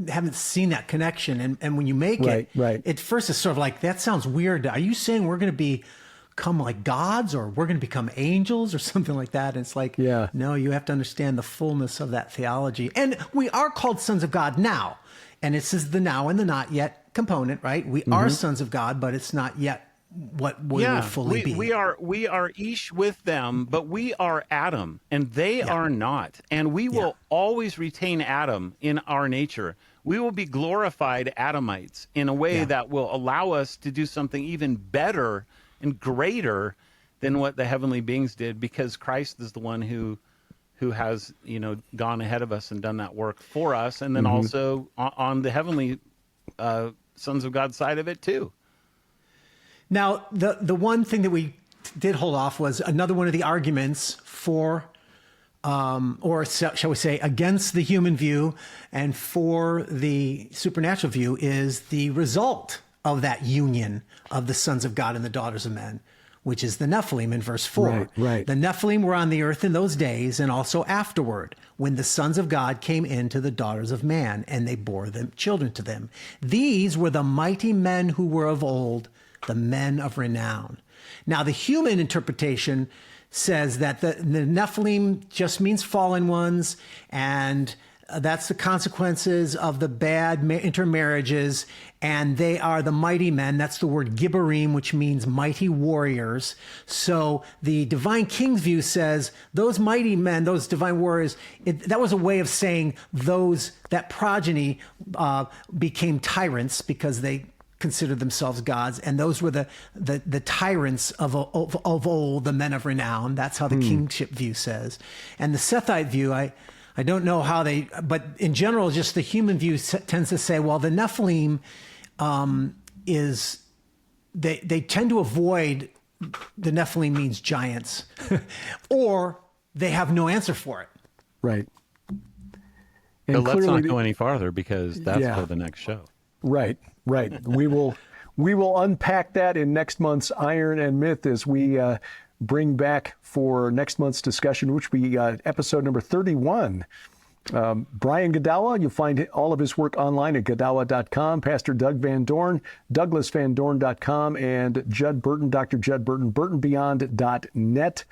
haven't seen that connection, and when you make it, at first it's sort of like, that sounds weird. Are you saying we're going to become like gods, or we're going to become angels, or something like that? And it's like, no, you have to understand the fullness of that theology, and we are called sons of God now, and it says the now and the not yet component, right? We are sons of God, but it's not yet what we will fully be. We are Ish with them, but we are Adam, and they are not. And we will always retain Adam in our nature. We will be glorified Adamites in a way that will allow us to do something even better and greater than what the heavenly beings did, because Christ is the one who has, gone ahead of us and done that work for us, and then also on the heavenly sons of God side of it too. Now, the one thing that we did hold off was another one of the arguments for, or shall we say, against the human view and for the supernatural view, is the result of that union of the sons of God and the daughters of men, which is the Nephilim in verse 4. Right. The Nephilim were on the earth in those days and also afterward, when the sons of God came into the daughters of man, and they bore them children to them. These were the mighty men who were of old, the men of renown. Now, the human interpretation says that the Nephilim just means fallen ones, and that's the consequences of the bad intermarriages, and they are the mighty men. That's the word Gibborim, which means mighty warriors. So the divine king's view says those mighty men, those divine warriors, that was a way of saying that progeny became tyrants because they considered themselves gods, and those were the tyrants of old, the men of renown. That's how the kingship view says. And the Sethite view, I don't know how but in general, just the human view tends to say, well, the Nephilim they tend to avoid, the Nephilim means giants, or they have no answer for it. Right. And let's not go any farther, because that's for the next show. Right. We will unpack that in next month's Iron and Myth as we bring back for next month's discussion, which will be episode number 31. Brian Godawa, you'll find all of his work online at godawa.com. Pastor Doug Van Dorn, douglasvandorn.com, and Judd Burton, Dr. Judd Burton, burtonbeyond.net.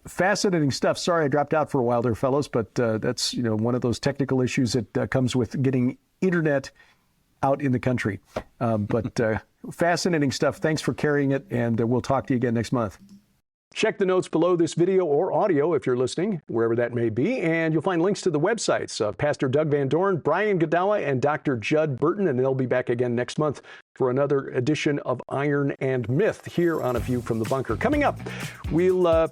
Fascinating stuff. Sorry I dropped out for a while there, fellows, but that's one of those technical issues that comes with getting internet out in the country. But fascinating stuff. Thanks for carrying it, and we'll talk to you again next month. Check the notes below this video or audio if you're listening, wherever that may be, and you'll find links to the websites of Pastor Doug Van Dorn, Brian Godawa, and Dr. Judd Burton, and they'll be back again next month for another edition of Iron and Myth here on A View from the Bunker. Coming up, we'll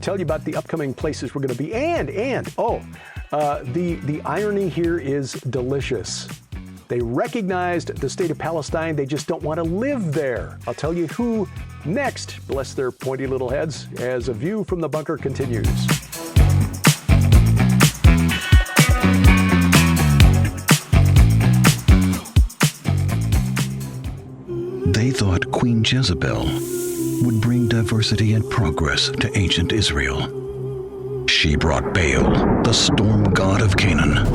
tell you about the upcoming places we're going to be, and the irony here is delicious. They recognized the state of Palestine. They just don't want to live there. I'll tell you who next. Bless their pointy little heads as A View from the Bunker continues. They thought Queen Jezebel would bring diversity and progress to ancient Israel. She brought Baal, the storm god of Canaan.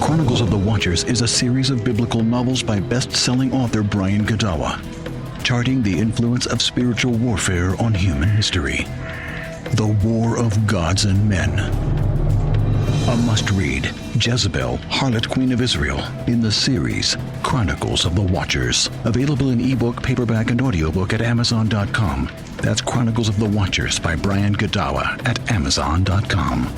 Chronicles of the Watchers is a series of biblical novels by best-selling author Brian Godawa, charting the influence of spiritual warfare on human history. The War of Gods and Men. A must-read, Jezebel, Harlot Queen of Israel, in the series Chronicles of the Watchers. Available in ebook, paperback, and audiobook at Amazon.com. That's Chronicles of the Watchers by Brian Godawa at Amazon.com.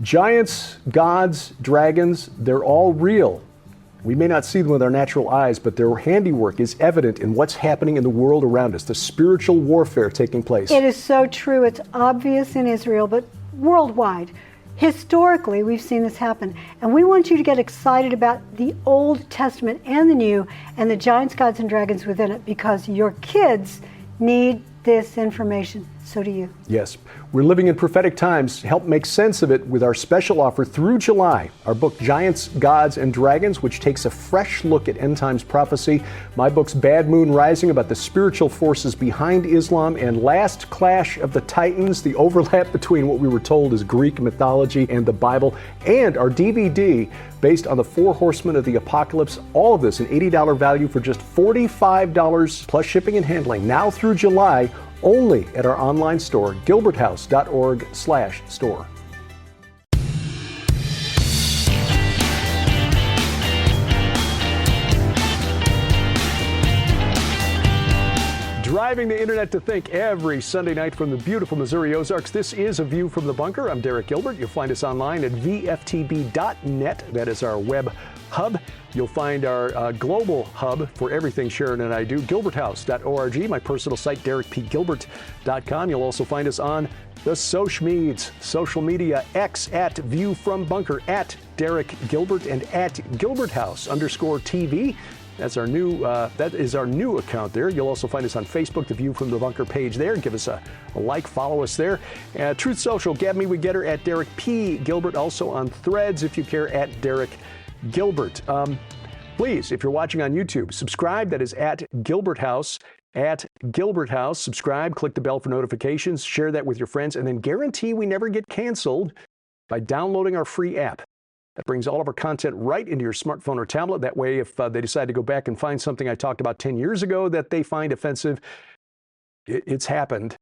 Giants, gods, dragons, they're all real. We may not see them with our natural eyes, but their handiwork is evident in what's happening in the world around us, the spiritual warfare taking place. It is so true. It's obvious in Israel, but worldwide. Historically, we've seen this happen. And we want you to get excited about the Old Testament and the New and the giants, gods, and dragons within it, because your kids need this information. So do you. Yes. We're living in prophetic times. Help make sense of it with our special offer through July. Our book, Giants, Gods, and Dragons, which takes a fresh look at end times prophecy. My book's Bad Moon Rising, about the spiritual forces behind Islam, and Last Clash of the Titans, the overlap between what we were told is Greek mythology and the Bible, and our DVD based on the 4 horsemen of the apocalypse. All of this, an $80 value for just $45 plus shipping and handling, now through July, only at our online store, gilberthouse.org/store. Driving the internet to think every Sunday night from the beautiful Missouri Ozarks. This is A View from the Bunker. I'm Derek Gilbert. You'll find us online at VFTB.net. That is our web hub. You'll find our global hub for everything Sharon and I do, gilberthouse.org, my personal site, derekpgilbert.com. You'll also find us on the social media, X at View from Bunker, at Derek Gilbert, and at Gilberthouse_TV. That is our new account there. You'll also find us on Facebook, the View from the Bunker page there. Give us a like, follow us there. Truth Social, Gab Me We Get Her at Derek P. Gilbert. Also on Threads, if you care, at Derek Gilbert. Please, if you're watching on YouTube, subscribe. That is at Gilbert House. At Gilbert House. Subscribe, click the bell for notifications, share that with your friends, and then guarantee we never get canceled by downloading our free app. That brings all of our content right into your smartphone or tablet. That way, if they decide to go back and find something I talked about 10 years ago that they find offensive, it's happened,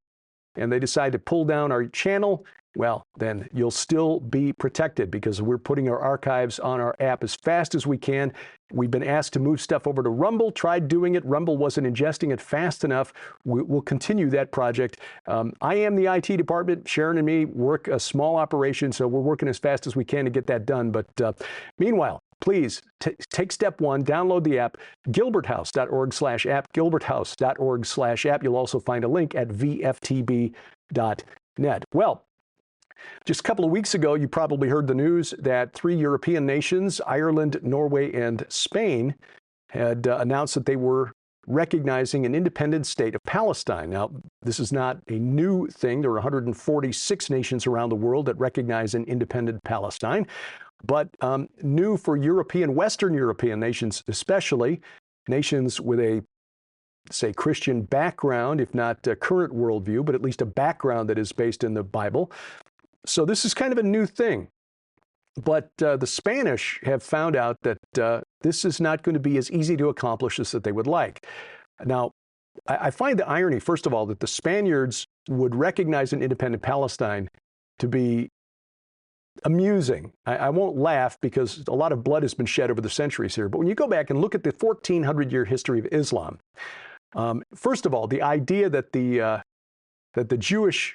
and they decide to pull down our channel, well, then you'll still be protected because we're putting our archives on our app as fast as we can. We've been asked to move stuff over to Rumble, tried doing it. Rumble wasn't ingesting it fast enough. We'll continue that project. I am the IT department. Sharon and me work a small operation, so we're working as fast as we can to get that done. But meanwhile, please take step one, download the app, gilberthouse.org/app, gilberthouse.org/app. You'll also find a link at vftb.net. Well, just a couple of weeks ago, you probably heard the news that 3 European nations, Ireland, Norway, and Spain, had announced that they were recognizing an independent state of Palestine. Now, this is not a new thing. There are 146 nations around the world that recognize an independent Palestine, but new for Western European nations, especially nations with a, say, Christian background, if not a current worldview, but at least a background that is based in the Bible. So this is kind of a new thing. But the Spanish have found out that this is not going to be as easy to accomplish as that they would like. Now, I find the irony, first of all, that the Spaniards would recognize an independent Palestine to be amusing. I won't laugh because a lot of blood has been shed over the centuries here. But when you go back and look at the 1,400-year history of Islam, first of all, the idea that the Jewish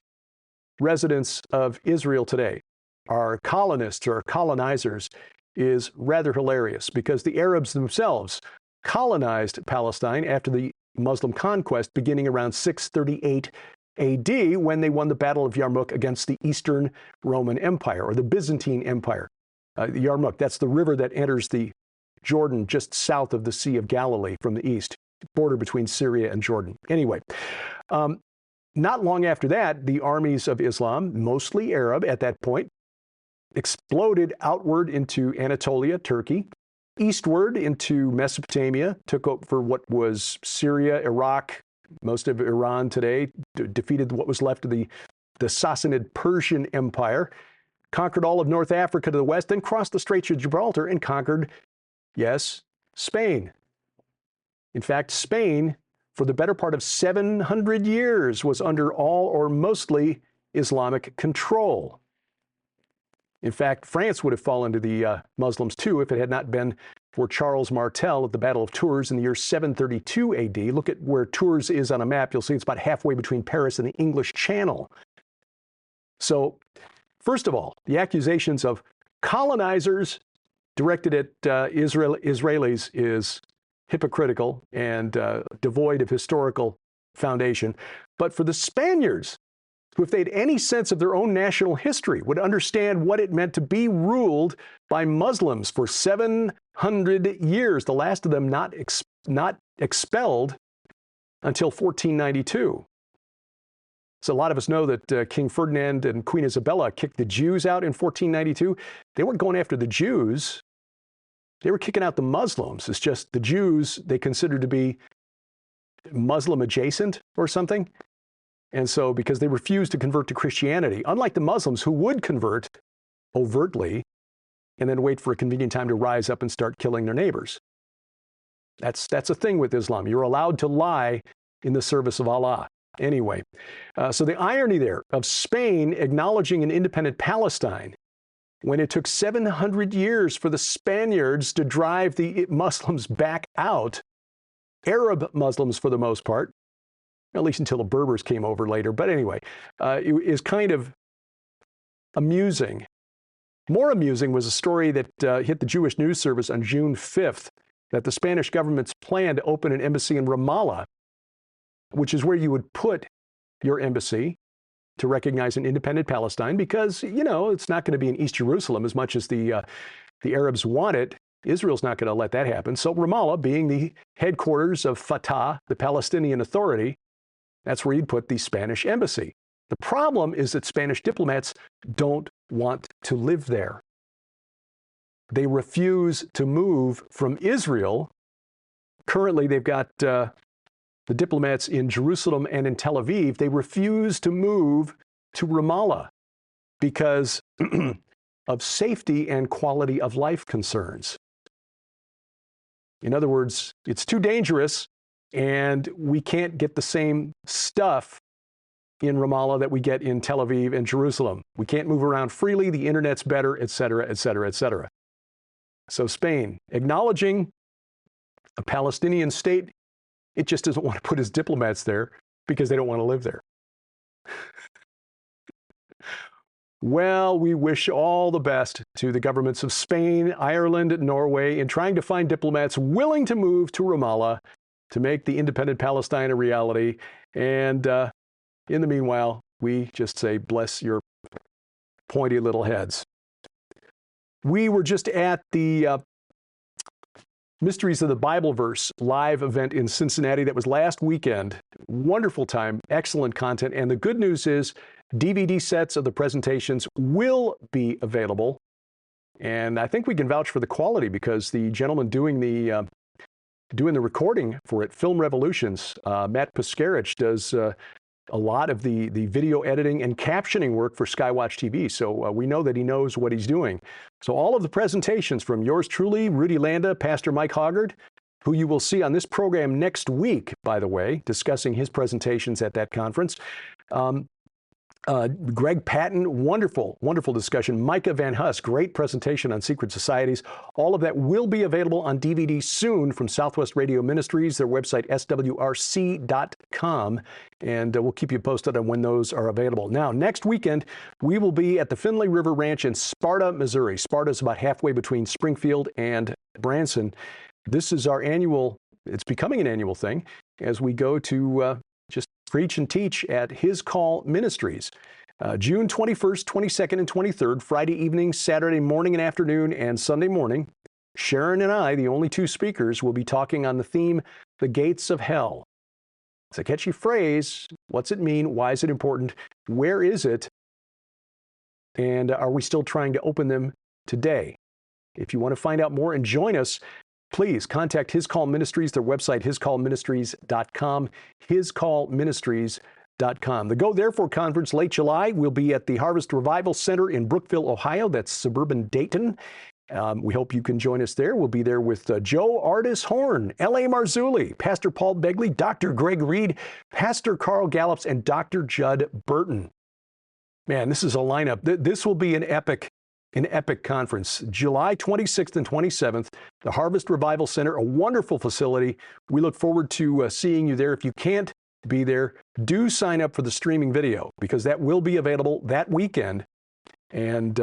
residents of Israel today are colonists or colonizers is rather hilarious, because the Arabs themselves colonized Palestine after the Muslim conquest beginning around 638 AD, when they won the Battle of Yarmouk against the Eastern Roman Empire, or the Byzantine Empire. Yarmouk, that's the river that enters the Jordan just south of the Sea of Galilee from the east, border between Syria and Jordan. Anyway, not long after that, the armies of Islam, mostly Arab at that point, exploded outward into Anatolia, Turkey, eastward into Mesopotamia, took over what was Syria, Iraq, most of Iran today, defeated what was left of the Sassanid Persian Empire, conquered all of North Africa to the west, then crossed the Straits of Gibraltar and conquered, yes, Spain. In fact, Spain, for the better part of 700 years was under all or mostly Islamic control. In fact, France would have fallen to the Muslims too if it had not been for Charles Martel at the Battle of Tours in the year 732 AD. Look at where Tours is on a map. You'll see it's about halfway between Paris and the English Channel. So, first of all, the accusations of colonizers directed at Israelis is hypocritical and devoid of historical foundation. But for the Spaniards, who, if they had any sense of their own national history, would understand what it meant to be ruled by Muslims for 700 years, the last of them not expelled until 1492. So a lot of us know that King Ferdinand and Queen Isabella kicked the Jews out in 1492. They weren't going after the Jews. They were kicking out the Muslims. It's just the Jews they considered to be Muslim adjacent or something. And so because they refused to convert to Christianity, unlike the Muslims who would convert overtly and then wait for a convenient time to rise up and start killing their neighbors. That's a thing with Islam. You're allowed to lie in the service of Allah. Anyway, so the irony there of Spain acknowledging an independent Palestine when it took 700 years for the Spaniards to drive the Muslims back out, Arab Muslims for the most part, at least until the Berbers came over later. But anyway, it is kind of amusing. More amusing was a story that hit the Jewish news service on June 5th, that the Spanish government's plan to open an embassy in Ramallah, which is where you would put your embassy to recognize an independent Palestine, because, you know, it's not going to be in East Jerusalem as much as the Arabs want it. Israel's not going to let that happen. So Ramallah, being the headquarters of Fatah, the Palestinian Authority, that's where you'd put the Spanish embassy. The problem is that Spanish diplomats don't want to live there. They refuse to move from Israel. Currently, they've got the diplomats in Jerusalem and in Tel Aviv. They refuse to move to Ramallah because of safety and quality of life concerns. In other words, it's too dangerous, and we can't get the same stuff in Ramallah that we get in Tel Aviv and Jerusalem. We can't move around freely, the internet's better, et cetera, et cetera, et cetera. So Spain, acknowledging a Palestinian state, it just doesn't want to put its diplomats there because they don't want to live there. Well, we wish all the best to the governments of Spain, Ireland, and Norway in trying to find diplomats willing to move to Ramallah to make the independent Palestine a reality. And in the meanwhile, we just say, bless your pointy little heads. We were just at the Mysteries of the Bible Verse live event in Cincinnati. That was last weekend. Wonderful time, excellent content. And the good news is DVD sets of the presentations will be available. And I think we can vouch for the quality because the gentleman doing the recording for it, Film Revolutions, Matt Piskarich, does a lot of the video editing and captioning work for Skywatch TV. So we know that he knows what he's doing. So all of the presentations from yours truly, Rudy Landa, Pastor Mike Hoggard, who you will see on this program next week, by the way, discussing his presentations at that conference. Greg Patton, wonderful, wonderful discussion. Micah Van Huss, great presentation on secret societies. All of that will be available on DVD soon from Southwest Radio Ministries, their website, swrc.com. And we'll keep you posted on when those are available. Now, next weekend, we will be at the Finley River Ranch in Sparta, Missouri. Sparta is about halfway between Springfield and Branson. This is our annual, it's becoming an annual thing, as we go to just preach and teach at His Call Ministries. June 21st, 22nd, and 23rd, Friday evening, Saturday morning and afternoon, and Sunday morning. Sharon and I, the only two speakers, will be talking on the theme, The Gates of Hell. It's a catchy phrase. What's it mean? Why is it important? Where is it? And are we still trying to open them today? If you want to find out more and join us, please contact His Call Ministries, their website, hiscallministries.com, hiscallministries.com. The Go Therefore Conference, late July, will be at the Harvest Revival Center in Brookville, Ohio. That's suburban Dayton. We hope you can join us there. We'll be there with Joe Artis Horn, L.A. Marzulli, Pastor Paul Begley, Dr. Greg Reed, Pastor Carl Gallups, and Dr. Judd Burton. Man, this is a lineup. This will be an epic conference. July 26th and 27th, the Harvest Revival Center, a wonderful facility. We look forward to seeing you there. If you can't be there, do sign up for the streaming video because that will be available that weekend. And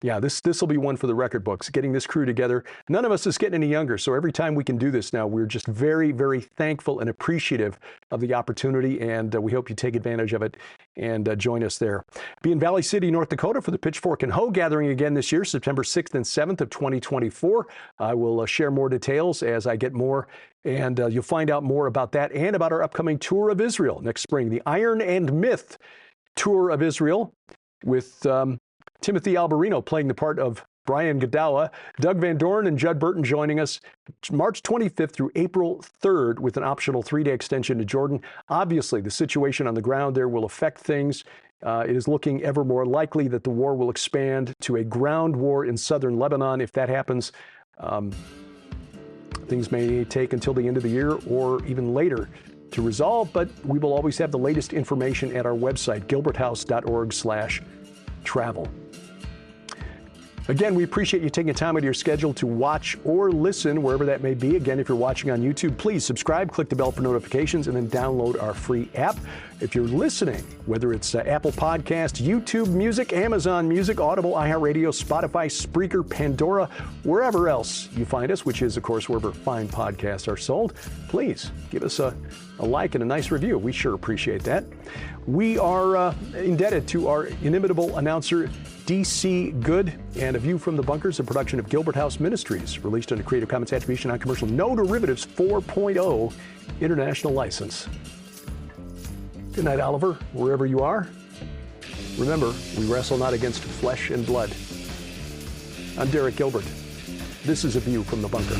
yeah, this will be one for the record books, getting this crew together. None of us is getting any younger, so every time we can do this now, we're just very, very thankful and appreciative of the opportunity, and we hope you take advantage of it and join us there. Be in Valley City, North Dakota for the Pitchfork and Hoe gathering again this year, September 6th and 7th of 2024. I will share more details as I get more, and you'll find out more about that and about our upcoming tour of Israel next spring, the Iron and Myth Tour of Israel with Timothy Alberino playing the part of Brian Godawa, Doug Van Dorn and Judd Burton joining us March 25th through April 3rd with an optional 3-day extension to Jordan. Obviously, the situation on the ground there will affect things. It is looking ever more likely that the war will expand to a ground war in southern Lebanon. If that happens, things may take until the end of the year or even later to resolve, but we will always have the latest information at our website, gilberthouse.org/travel. Again, we appreciate you taking time out of your schedule to watch or listen wherever that may be. Again, if you're watching on YouTube, please subscribe, click the bell for notifications, and then download our free app. If you're listening, whether it's Apple Podcast, YouTube Music, Amazon Music, Audible, iHeartRadio, Spotify, Spreaker, Pandora, wherever else you find us, which is, of course, wherever fine podcasts are sold, please give us a like and a nice review. We sure appreciate that. We are indebted to our inimitable announcer, D.C. Good, and A View from the Bunker is a production of Gilbert House Ministries, released under Creative Commons Attribution Non-Commercial No Derivatives 4.0 International License. Good night, Oliver, wherever you are. Remember, we wrestle not against flesh and blood. I'm Derek Gilbert. This is A View from the Bunker.